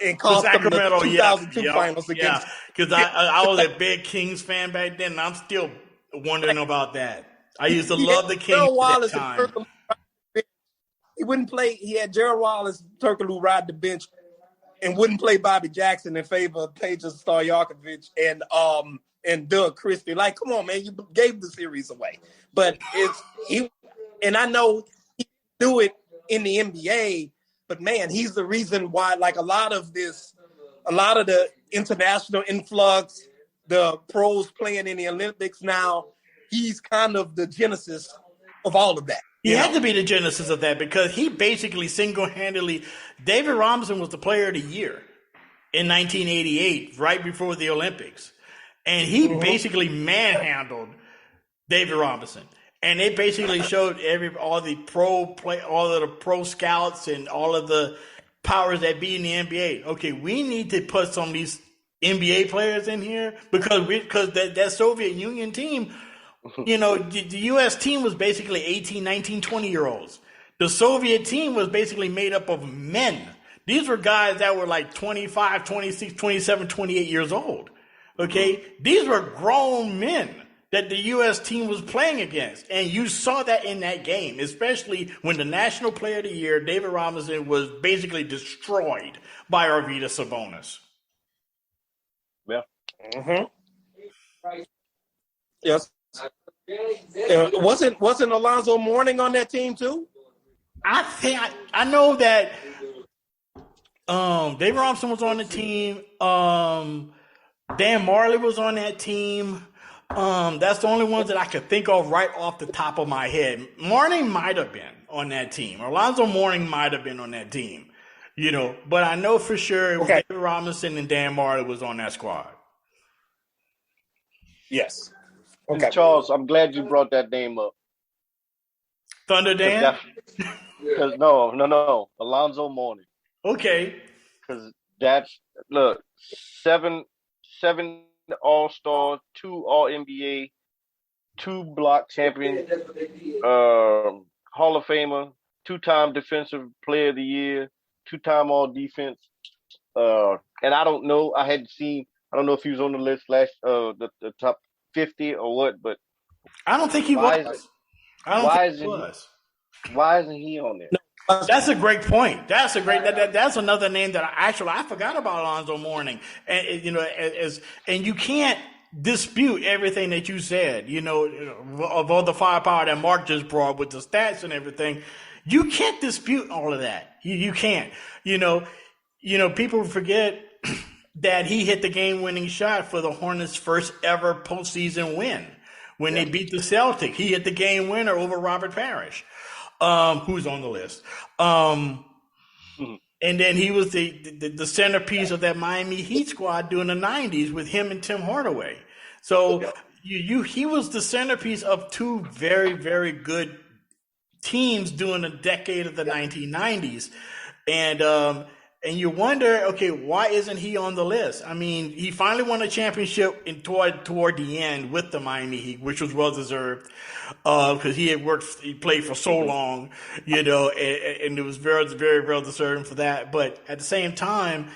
and cost them the 2002 finals against. Yeah, because I was a big Kings fan back then, and I'm still wondering about that. I used to love the Kings at that time. He wouldn't play. He had Gerald Wallace, Turkoglu ride the bench, and wouldn't play Bobby Jackson in favor of Peja Stojakovic and Doug Christie. Like, come on, man, you gave the series away. But and I know he do it in the NBA, but man, he's the reason why. Like a lot of the international influx, the pros playing in the Olympics now, he's kind of the genesis of all of that. He had to be the genesis of that because he basically single-handedly – David Robinson was the player of the year in 1988, right before the Olympics. And he basically manhandled David Robinson. And they basically showed all of the pro scouts and all of the powers that be in the NBA. Okay, we need to put some of these NBA players in here because that Soviet Union team – the U.S. team was basically 18, 19, 20-year-olds. The Soviet team was basically made up of men. These were guys that were like 25, 26, 27, 28 years old. Okay? These were grown men that the U.S. team was playing against. And you saw that in that game, especially when the National Player of the Year, David Robinson, was basically destroyed by Arvydas Sabonis. Yeah. Mm-hmm. Yes. Wasn't Alonzo Mourning on that team too? I know that David Robinson was on the team. Dan Marley was on that team. That's the only ones that I could think of right off the top of my head. Mourning might have been on that team. Alonzo Mourning might have been on that team. But I know for sure it was David Robinson and Dan Marley was on that squad. Yes. Okay. Charles, I'm glad you brought that name up. Thunder Dan? Because no, Alonzo Mourning. Okay. Because look, seven All-Stars, 2 All-NBA, 2 block champions, Hall of Famer, 2-time Defensive Player of the Year, 2-time All-Defense. And I don't know. I don't know if he was on the list the top 50 or what, but I don't think he was. Why isn't he on there? That's a great point. That's another name that I forgot about Alonzo Mourning. And and you can't dispute everything that you said, of all the firepower that Mark just brought with the stats and everything. You can't dispute all of that. You can't. People forget that he hit the game-winning shot for the Hornets' first ever postseason win when they beat the Celtics. He hit the game winner over Robert Parrish, who's on the list. And then he was the centerpiece of that Miami Heat squad during the 90s with him and Tim Hardaway. So he was the centerpiece of 2 very, very good teams during the decade of the 1990s. And you wonder, okay, why isn't he on the list? I mean, he finally won a championship toward the end with the Miami Heat, which was well deserved, because he played for so long, and it was very, very well deserved for that. But at the same time,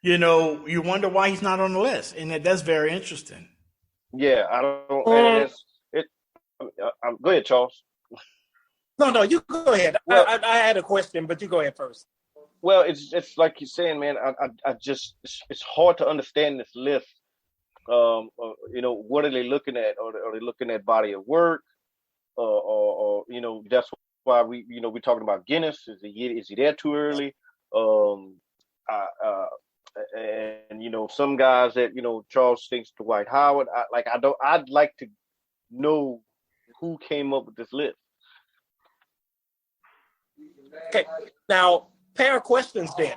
you wonder why he's not on the list, and that's very interesting. Yeah, I don't. Go ahead, Charles. No, you go ahead. Well, I had a question, but you go ahead first. Well, it's like you're saying, man. I just it's hard to understand this list. What are they looking at? Are they looking at body of work? Or that's why we're talking about Guinness. Is he there too early? And some guys that Charles thinks Dwight Howard. I'd like to know who came up with this list. Okay, now. Pair of questions then.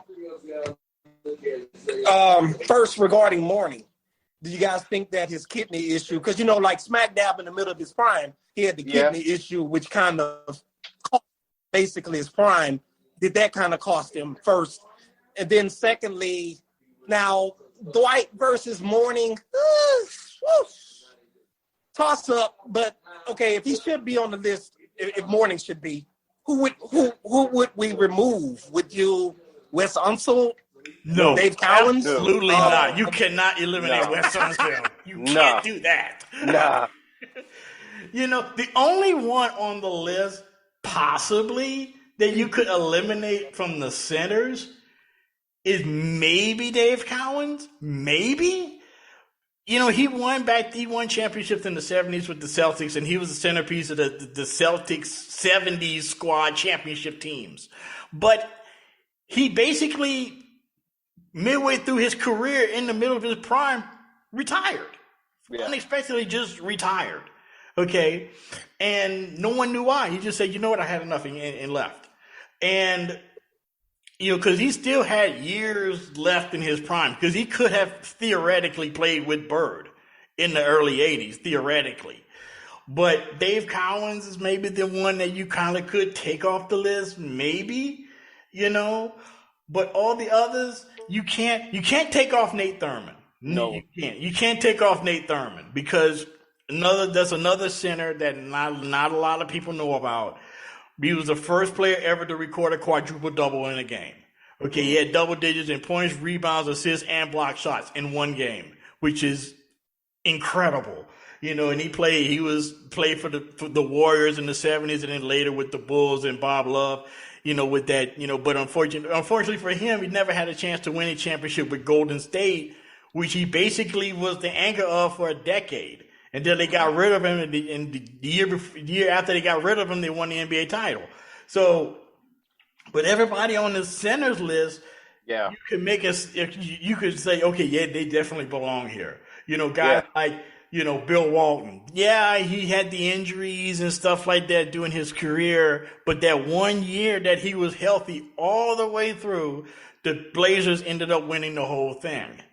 First, regarding Mourning, do you guys think that his kidney issue, because like smack dab in the middle of his prime, he had the kidney issue, which kind of cost basically his prime. Did that kind of cost him first? And then secondly, now Dwight versus Mourning, toss up. But okay, if he should be on the list, if morning should be, who would we remove? Would you Wes Unseld? No, Dave Cowens? absolutely not. You cannot eliminate Wes Unseld. You can't do that. Nah. The only one on the list possibly that you could eliminate from the centers is maybe Dave Cowens. Maybe. He won championships in the 70s with the Celtics, and he was the centerpiece of the Celtics 70s squad championship teams. But he basically, midway through his career, in the middle of his prime, retired. Yeah. Unexpectedly just retired. Okay? And no one knew why. He just said, you know what, I had enough and left. And because he still had years left in his prime, because he could have theoretically played with Bird in the early 80s, theoretically. But Dave Cowens is maybe the one that you kind of could take off the list, maybe, But all the others, you can't take off Nate Thurman. No, you can't. You can't take off Nate Thurman because there's another center that not a lot of people know about. He was the first player ever to record a quadruple double in a game. Okay, he had double digits in points, rebounds, assists, and block shots in one game, which is incredible. And he played for the Warriors in the 70s and then later with the Bulls and Bob Love, with that, but unfortunately for him, he never had a chance to win a championship with Golden State, which he basically was the anchor of for a decade. Until they got rid of him, and the year after they got rid of him, they won the NBA title. So, but everybody on the centers list, you could say, okay, yeah, they definitely belong here. Guys like, Bill Walton. Yeah, he had the injuries and stuff like that during his career, but that one year that he was healthy all the way through, the Blazers ended up winning the whole thing.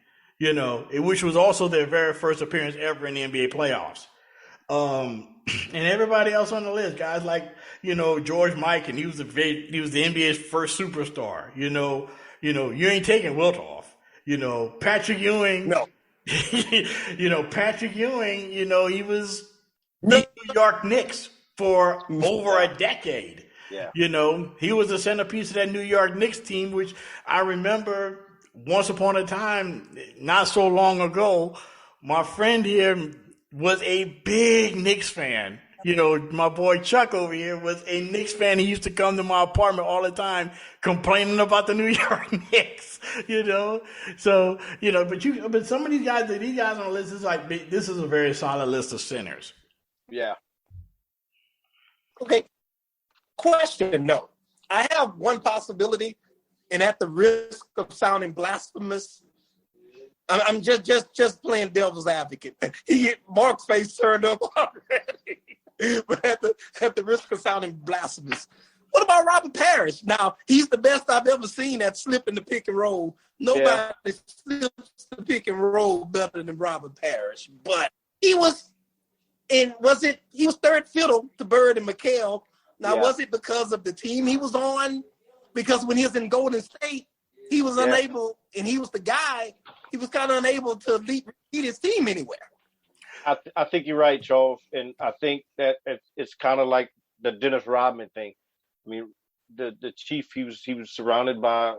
Which was also their very first appearance ever in the NBA playoffs. And everybody else on the list, guys like, George Mikan, he was the NBA's first superstar. You ain't taking Wilt off. Patrick Ewing. No. Patrick Ewing, he was the New York Knicks for over a decade. Yeah. He was the centerpiece of that New York Knicks team, which I remember once upon a time, not so long ago, my friend here was a big Knicks fan. My boy Chuck over here was a Knicks fan. He used to come to my apartment all the time complaining about the New York Knicks, So, but some of these guys on the list is like, this is a very solid list of centers. Yeah. Okay. Question, no. I have one possibility. And at the risk of sounding blasphemous, I'm just playing devil's advocate. Mark's face turned up already. But at the risk of sounding blasphemous, what about Robert Parrish? Now, he's the best I've ever seen at slipping the pick and roll. Nobody slips the pick and roll better than Robert Parrish. But he was third fiddle to Bird and McHale. Now, was it because of the team he was on? Because when he was in Golden State, he was unable, and he was the guy, he was kind of unable to lead his team anywhere. I think you're right, Charles. And I think that it's kind of like the Dennis Rodman thing. I mean, the Chief, he was surrounded by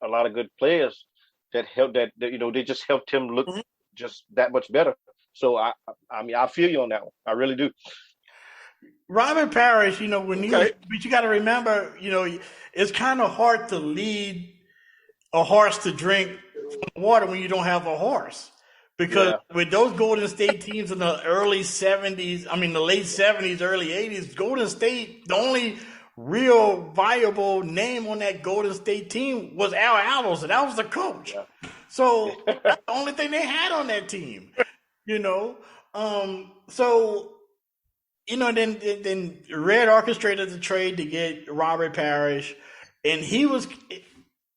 a lot of good players that helped they just helped him look just that much better. So, I mean, I feel you on that one. I really do. Robert Parrish, but you got to remember, it's kind of hard to lead a horse to drink water when you don't have a horse. Because with those Golden State teams in the early 70s, the late 70s, early 80s, Golden State, the only real viable name on that Golden State team was Al Allos, and that was the coach. Yeah. So that's the only thing they had on that team, Then Red orchestrated the trade to get Robert Parrish, and he was,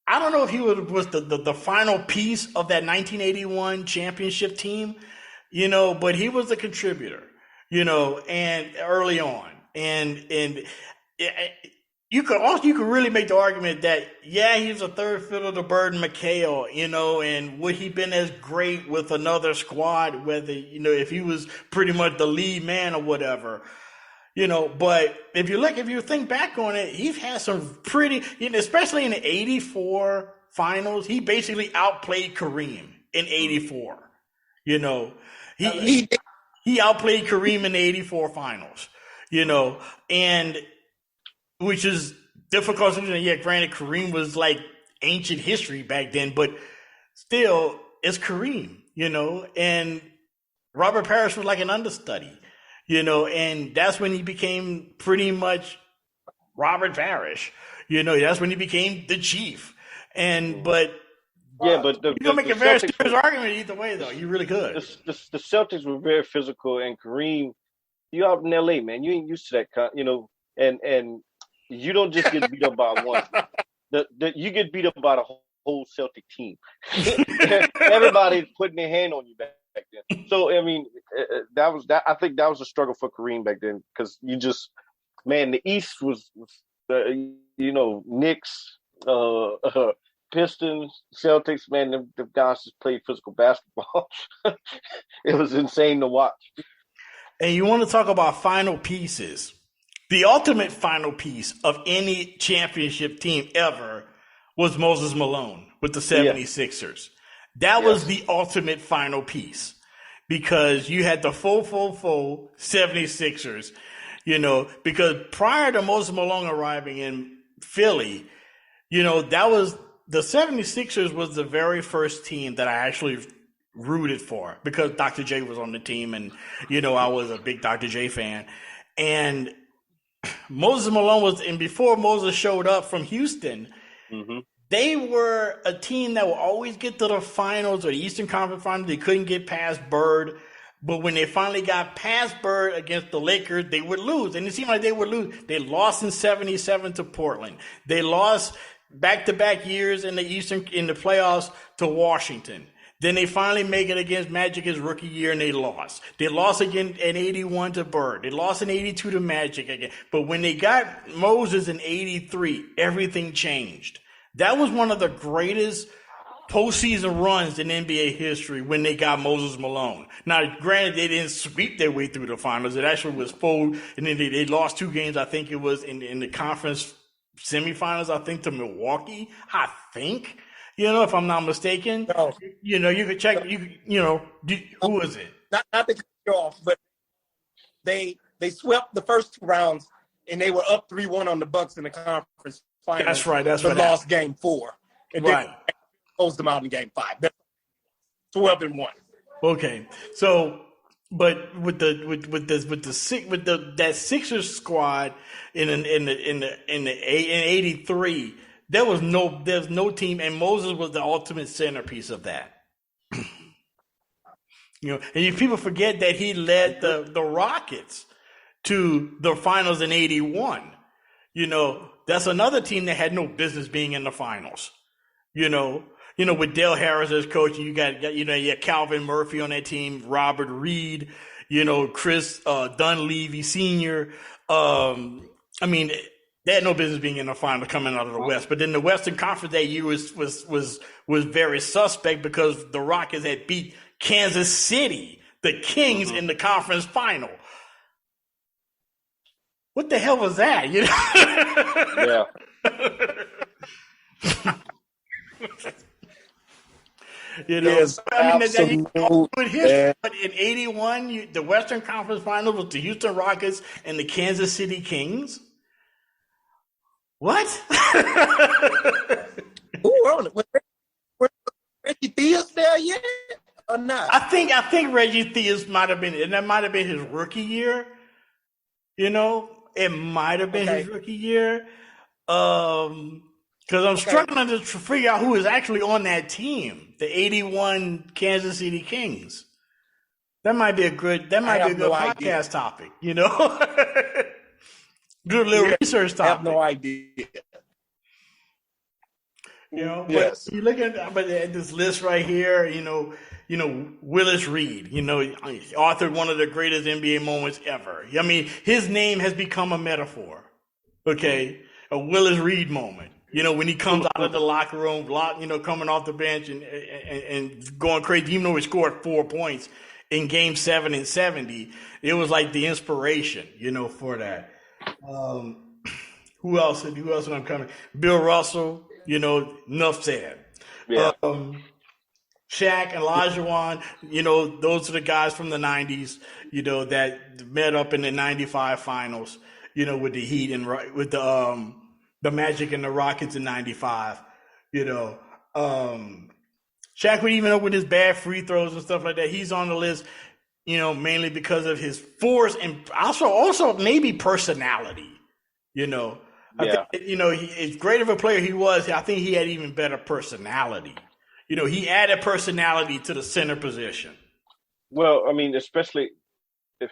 I don't know if he was the final piece of that 1981 championship team, but he was a contributor, and early on, and you could really make the argument that he's a third fiddle to Bird and McHale, and would he been as great with another squad, whether if he was pretty much the lead man or whatever. But if you think back on it, he's had some pretty, especially in the '84 finals, he basically outplayed Kareem in '84. He outplayed Kareem in the '84 finals. And which is difficult. Yeah, granted, Kareem was like ancient history back then, but still, it's Kareem. And Robert Parrish was like an understudy. And that's when he became pretty much Robert Parrish. That's when he became the chief. But you can make a very serious argument either way, though. You really could. The Celtics were very physical, and Kareem, you out in LA, man. You ain't used to that, and you don't just get beat up by one. You get beat up by the whole Celtic team. Everybody's putting their hand on you back then. So I mean, I think that was a struggle for Kareem back then, because the East was Knicks, Pistons, Celtics. Man, the guys just played physical basketball. It was insane to watch. And you want to talk about final pieces? The ultimate final piece of any championship team ever was Moses Malone with the 76ers. That was the ultimate final piece, because you had the full 76ers, because prior to Moses Malone arriving in Philly, that was the 76ers was the very first team that I actually rooted for, because Dr. J was on the team, and, I was a big Dr. J fan. And Moses Malone and before Moses showed up from Houston, they were a team that would always get to the finals or the Eastern Conference Finals. They couldn't get past Bird. But when they finally got past Bird against the Lakers, they would lose. And it seemed like they would lose. They lost in 77 to Portland. They lost back-to-back years in the playoffs to Washington. Then they finally make it against Magic his rookie year, and they lost. They lost again in 81 to Bird. They lost in 82 to Magic again. But when they got Moses in 83, everything changed. That was one of the greatest postseason runs in NBA history when they got Moses Malone. Now, granted, they didn't sweep their way through the finals. It actually was full, and then they lost 2 games. I think it was in the conference semifinals, I think, to Milwaukee, I think. If I'm not mistaken, No. You could check. Who was it? Not to cut you off, but they swept the first 2 rounds, and they were up 3-1 on the Bucks in the conference finals. That's right. That's but right. Lost game 4, and then closed them out in game 5. 12-1. Okay, so. But with that Sixers squad in '83, there's no team, and Moses was the ultimate centerpiece of that. And people forget that he led the Rockets to the finals in '81. That's another team that had no business being in the finals. With Dale Harris as coach, you got Calvin Murphy on that team, Robert Reed, Chris Dunleavy Sr. They had no business being in the final coming out of the West. But then the Western Conference that year was very suspect, because the Rockets had beat Kansas City, the Kings, in the conference final. What the hell was that? Yeah. Yes, But in '81, the Western Conference Final was the Houston Rockets and the Kansas City Kings. What? Who won it? Was Reggie Theus there yet or not? I think Reggie Theus might have been, and that might have been his rookie year. It might have been his rookie year. Because I'm struggling to figure out who is actually on that team, the '81 Kansas City Kings. That might be a good podcast topic, Good little research topic. I have no idea. But you look at this list right here, Willis Reed, authored one of the greatest NBA moments ever. I mean, his name has become a metaphor. Okay, a Willis Reed moment. When he comes out of the locker room, coming off the bench and going crazy, even though he scored 4 points in Game 7 and 70. It was like the inspiration, for that. Who else? Who else am I coming? Bill Russell. Enough said. Yeah. Shaq and Olajuwon, those are the guys from the 90s, that met up in the 95 finals, with the Heat and with the Magic and the Rockets in 95, Shaq would even up with his bad free throws and stuff like that. He's on the list, mainly because of his force and also maybe personality, I think, as great of a player he was, I think he had even better personality. He added personality to the center position. Well, I mean, especially if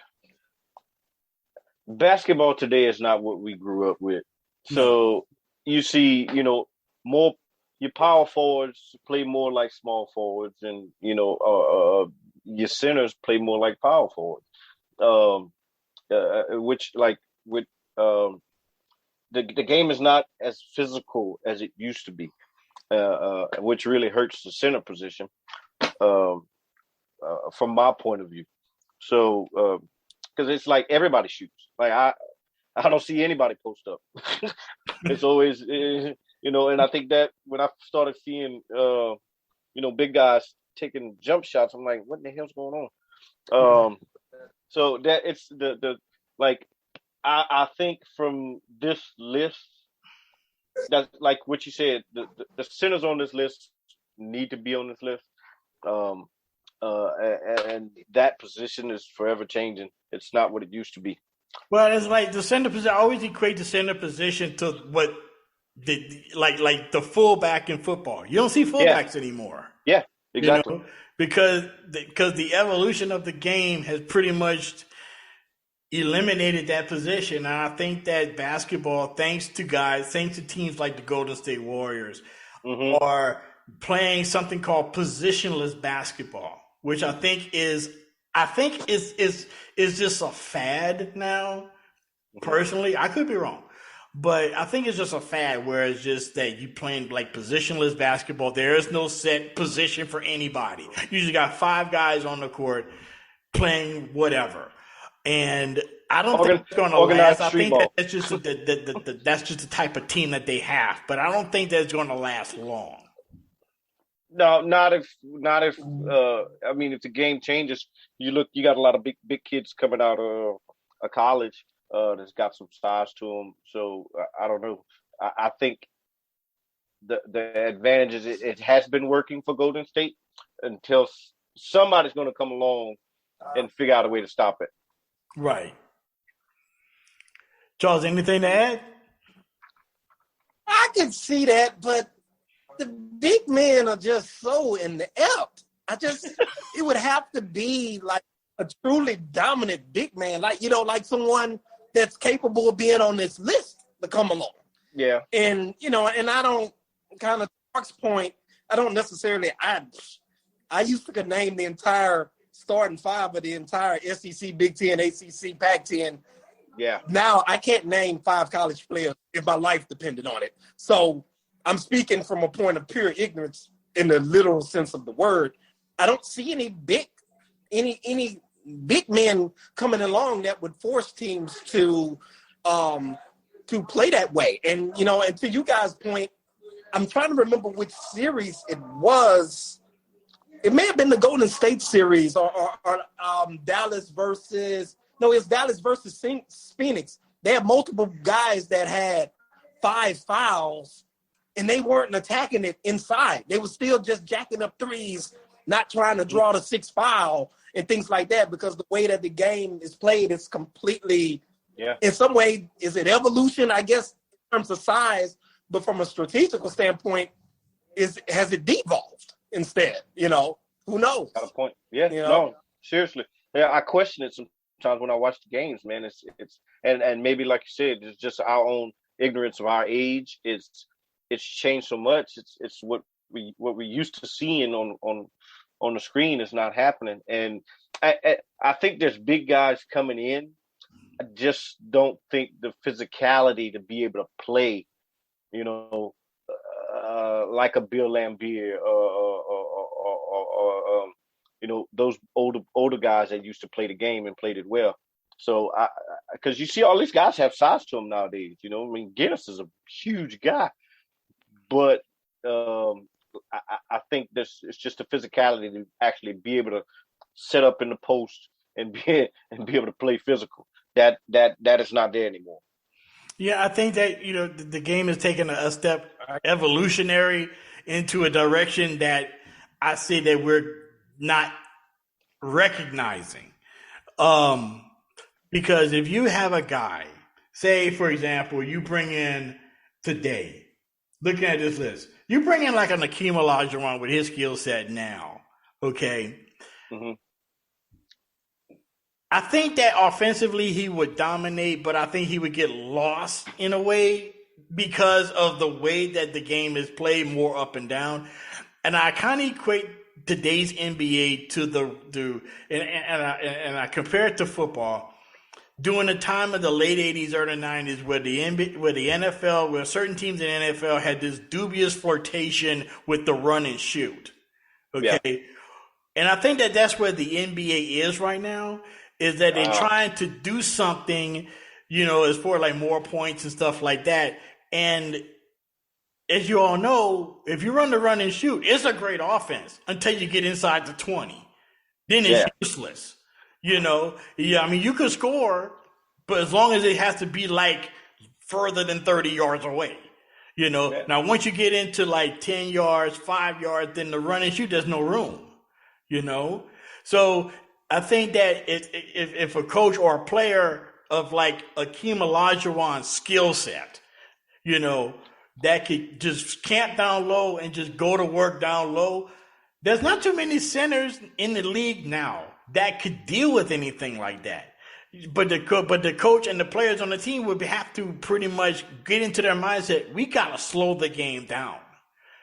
basketball today is not what we grew up with. So you see, more your power forwards play more like small forwards, and your centers play more like power forwards. Which like with the game is not as physical as it used to be. Which really hurts the center position from my point of view. So, because it's like everybody shoots. Like I don't see anybody post up. It's always, and I think that when I started seeing, big guys taking jump shots, I'm like, what the hell's going on? So that it's the like, I think from this list, that's like what you said. The centers on this list need to be on this list, and that position is forever changing. It's not what it used to be. Well, it's like the center position. I always equate the center position to what like the fullback in football. You don't see fullbacks anymore. Yeah, exactly. Because the evolution of the game has pretty much eliminated that position. And I think that basketball, thanks to teams like the Golden State Warriors, are playing something called positionless basketball, which I think is just a fad now. Personally, I could be wrong, but I think it's just a fad where it's just that you playing like positionless basketball. There is no set position for anybody. You just got 5 guys on the court playing whatever. And I don't think it's going to last. I think that's just that's just the type of team that they have. But I don't think that's going to last long. No, not if. I mean, if the game changes, you got a lot of big kids coming out of college that's got some size to them. So I don't know. I think the advantage is it has been working for Golden State until somebody's going to come along and figure out a way to stop it. Right. Charles, anything to add? I can see that, but the big men are just so inept. It would have to be like a truly dominant big man, like someone that's capable of being on this list to come along. Yeah. And and I don't kind of Mark's point. I don't necessarily. I used to could name the entire starting 5 of the entire SEC, Big Ten, ACC, Pac-10. Yeah. Now I can't name 5 college players if my life depended on it. So I'm speaking from a point of pure ignorance in the literal sense of the word. I don't see any big men coming along that would force teams to play that way. And and to you guys' point, I'm trying to remember which series it was. It may have been the Golden State series or Dallas versus – no, it's Dallas versus Phoenix. They had multiple guys that had 5 fouls, and they weren't attacking it inside. They were still just jacking up threes, not trying to draw the 6th foul and things like that, because the way that the game is played is completely in some way, is it evolution, I guess, in terms of size, but from a strategical standpoint, has it devolved? Instead, who knows? Got a point. Yeah, no, seriously. Yeah, I question it sometimes when I watch the games, man. It's and maybe like you said, it's just our own ignorance of our age. It's changed so much. It's what we used to seeing on the screen is not happening. And I think there's big guys coming in. I just don't think the physicality to be able to play, like a Bill Lambier or those older guys that used to play the game and played it well. So because you see all these guys have size to them nowadays. I mean, Guinness is a huge guy, but I think it's just the physicality to actually be able to set up in the post and be able to play physical. That is not there anymore. Yeah, I think that the game is taking a step evolutionary into a direction that I see that we're not recognizing. Because if you have a guy, say for example, you bring in today, looking at this list, you bring in like an Akeem Olajuwon with his skill set now, okay? Mm-hmm. I think that offensively he would dominate, but I think he would get lost in a way because of the way that the game is played more up and down. And I kind of equate today's NBA to and I compare it to football. During the time of the late 80s, early 90s, where the NFL, where certain teams in the NFL had this dubious flirtation with the run and shoot. Okay. Yeah. And I think that that's where the NBA is right now, is that they're trying to do something, as for like more points and stuff like that. And as you all know, if you run the run and shoot, it's a great offense until you get inside the 20. Then it's useless. I mean, you could score, but as long as it has to be like further than 30 yards away, Now, once you get into like 10 yards, 5 yards, then the run and shoot, there's no room, So I think that if a coach or a player of like Akeem Olajuwon's skill set, that could just camp down low and just go to work down low, there's not too many centers in the league now that could deal with anything like that. But the coach and the players on the team would have to pretty much get into their mindset, we got to slow the game down.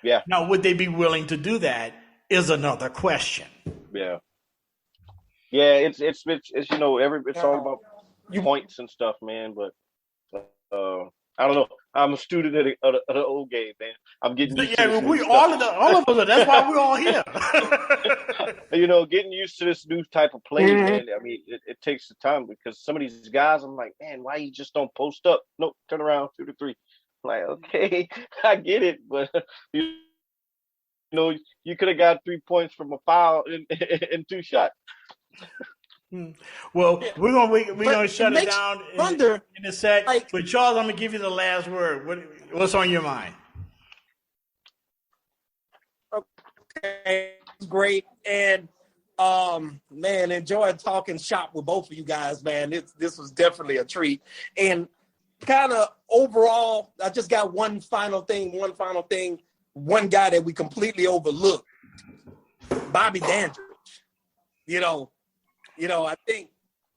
Yeah. Now, would they be willing to do that is another question. Yeah. Yeah, it's it's all about points and stuff, man. But I don't know. I'm a student of the old game, man. I'm getting used to this all of us are. That's why we're all here. Getting used to this new type of play, man. I mean, it takes the time because some of these guys, I'm like, man, why you just don't post up? Nope, turn around, 2 to 3. I'm like, okay, I get it, but you could have got 3 points from a foul in 2 shots. Well, we're gonna shut it down in a sec. But Charles, I'm gonna give you the last word. What's on your mind? Okay, great, and man, enjoyed talking shop with both of you guys, man. This was definitely a treat, and kind of overall, I just got one final thing. One guy that we completely overlooked, Bobby Dandridge. I think,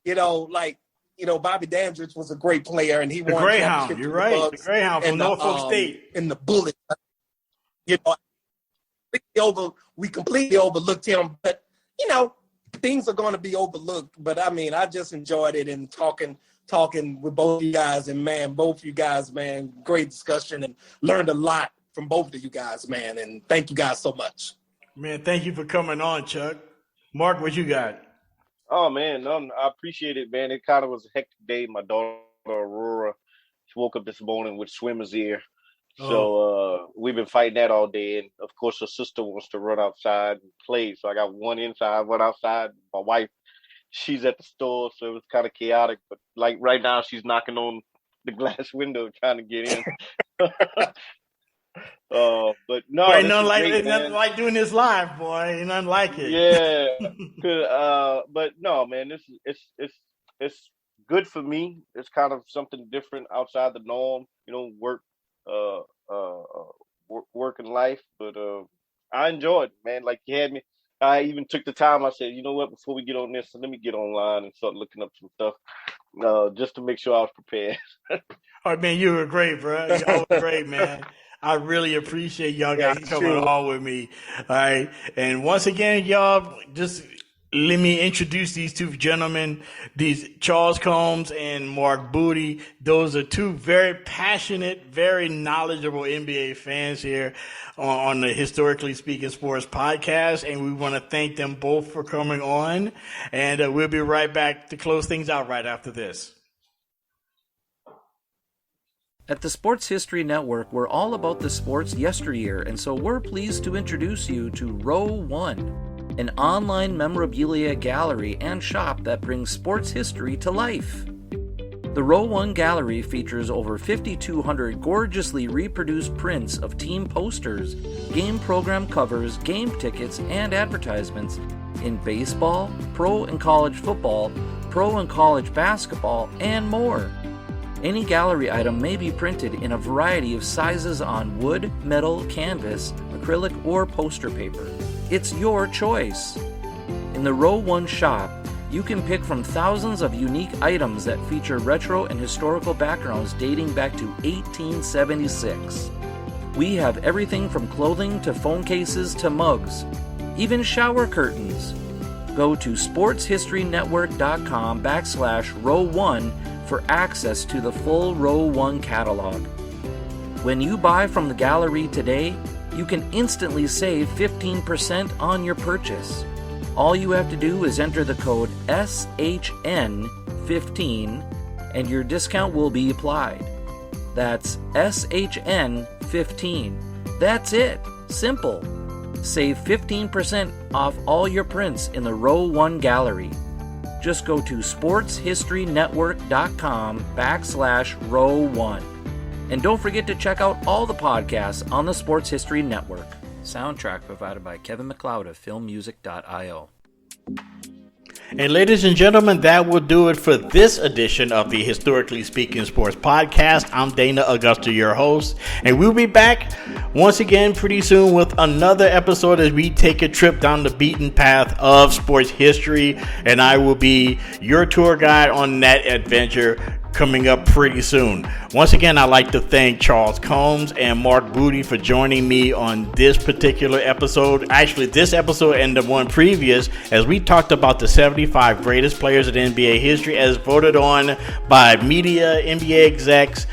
Bobby Dandridge was a great player, and he won Greyhound. You're right, the Greyhound from Norfolk State, and the Bullet. We completely overlooked him, but things are going to be overlooked. But I mean, I just enjoyed it and talking with both you guys, and man, both you guys, man, great discussion, and learned a lot from both of you guys, man. And thank you guys so much. Man, thank you for coming on, Chuck. Mark, what you got? Oh, man, I appreciate it, man. It kind of was a hectic day. My daughter, Aurora, she woke up this morning with swimmer's ear. So we've been fighting that all day. And, of course, her sister wants to run outside and play. So I got one inside, one outside. My wife, she's at the store, so it was kind of chaotic. But, like, right now she's knocking on the glass window trying to get in. But no, ain't nothing like doing this live, boy. Ain't nothing like it. Yeah. But no, man, it's good for me. It's kind of something different outside the norm, work and life. But I enjoyed it, man. Like you had me. I even took the time. I said, you know what? Before we get on this, let me get online and start looking up some stuff, just to make sure I was prepared. All right, man. You were great, bro. You were great, man. I really appreciate y'all guys coming on with me. All right. And once again, y'all, just let me introduce these two gentlemen, these Charles Combs and Mark Boutte. Those are two very passionate, very knowledgeable NBA fans here on the Historically Speaking Sports podcast, and we want to thank them both for coming on. And we'll be right back to close things out right after this. At the Sports History Network, we're all about the sports yesteryear, and so we're pleased to introduce you to Row One, an online memorabilia gallery and shop that brings sports history to life. The Row One gallery features over 5,200 gorgeously reproduced prints of team posters, game program covers, game tickets, and advertisements in baseball, pro and college football, pro and college basketball, and more. Any gallery item may be printed in a variety of sizes on wood, metal, canvas, acrylic, or poster paper. It's your choice. In the Row One shop, you can pick from thousands of unique items that feature retro and historical backgrounds dating back to 1876. We have everything from clothing to phone cases to mugs, even shower curtains. Go to sportshistorynetwork.com/Row1 for access to the full Row One catalog. When you buy from the gallery today, you can instantly save 15% on your purchase. All you have to do is enter the code SHN15 and your discount will be applied. That's SHN15. That's it. Simple. Save 15% off all your prints in the Row One gallery. Just go to sportshistorynetwork.com/Row1. And don't forget to check out all the podcasts on the Sports History Network. Soundtrack provided by Kevin MacLeod of filmmusic.io. And ladies and gentlemen, that will do it for this edition of the Historically Speaking Sports Podcast. I'm Dana Augusta, your host, and we'll be back once again pretty soon with another episode as we take a trip down the beaten path of sports history, and I will be your tour guide on that adventure coming up pretty soon. Once again, I'd like to thank Charles Combs and Mark Boutte for joining me on this particular episode. Actually, this episode and the one previous, as we talked about the 75 greatest players in NBA history as voted on by media, NBA execs,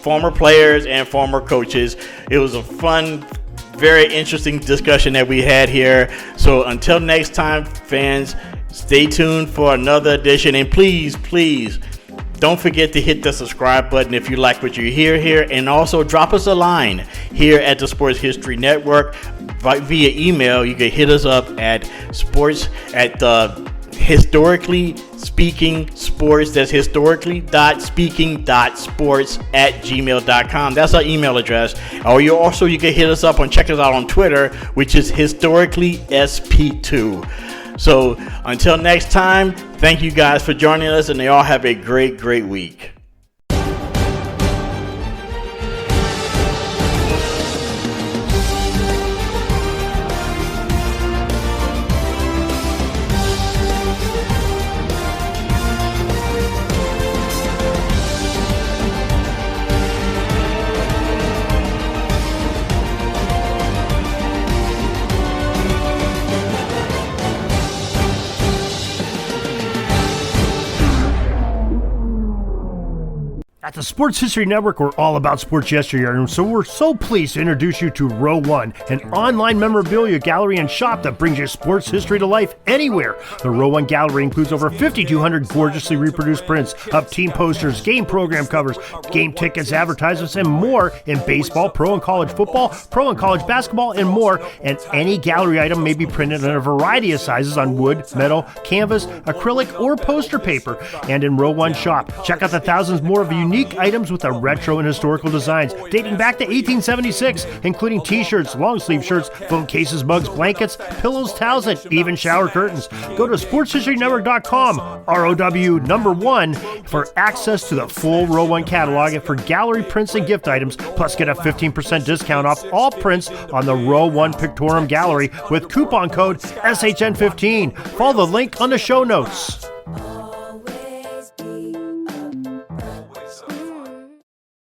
former players, and former coaches. It was a fun, very interesting discussion that we had here. So until next time, fans, stay tuned for another edition. And please, don't forget to hit the subscribe button if you like what you hear here, and also drop us a line here at the Sports History Network via email. You can hit us up at Historically Speaking Sports. That's historically.speaking.sports@gmail.com. That's our email address. Or you can hit us up and check us out on Twitter, which is historicallysp2. So until next time, thank you guys for joining us, and they all have a great week. At the Sports History Network, we're all about sports yesteryear, and so we're so pleased to introduce you to Row One, an online memorabilia gallery and shop that brings your sports history to life anywhere. The Row One gallery includes over 5,200 gorgeously reproduced prints of team posters, game program covers, game tickets, advertisements, and more in baseball, pro and college football, pro and college basketball, and more. And any gallery item may be printed in a variety of sizes on wood, metal, canvas, acrylic, or poster paper. And in Row One shop, check out the thousands more of unique items with the retro and historical designs dating back to 1876, including t-shirts, long sleeve shirts, phone cases, mugs, blankets, pillows, towels, and even shower curtains. Go to sportshistorynetwork.com, ROW1, for access to the full Row One catalog and for gallery prints and gift items, plus get a 15% discount off all prints on the Row One Pictorum Gallery with coupon code SHN15. Follow the link on the show notes.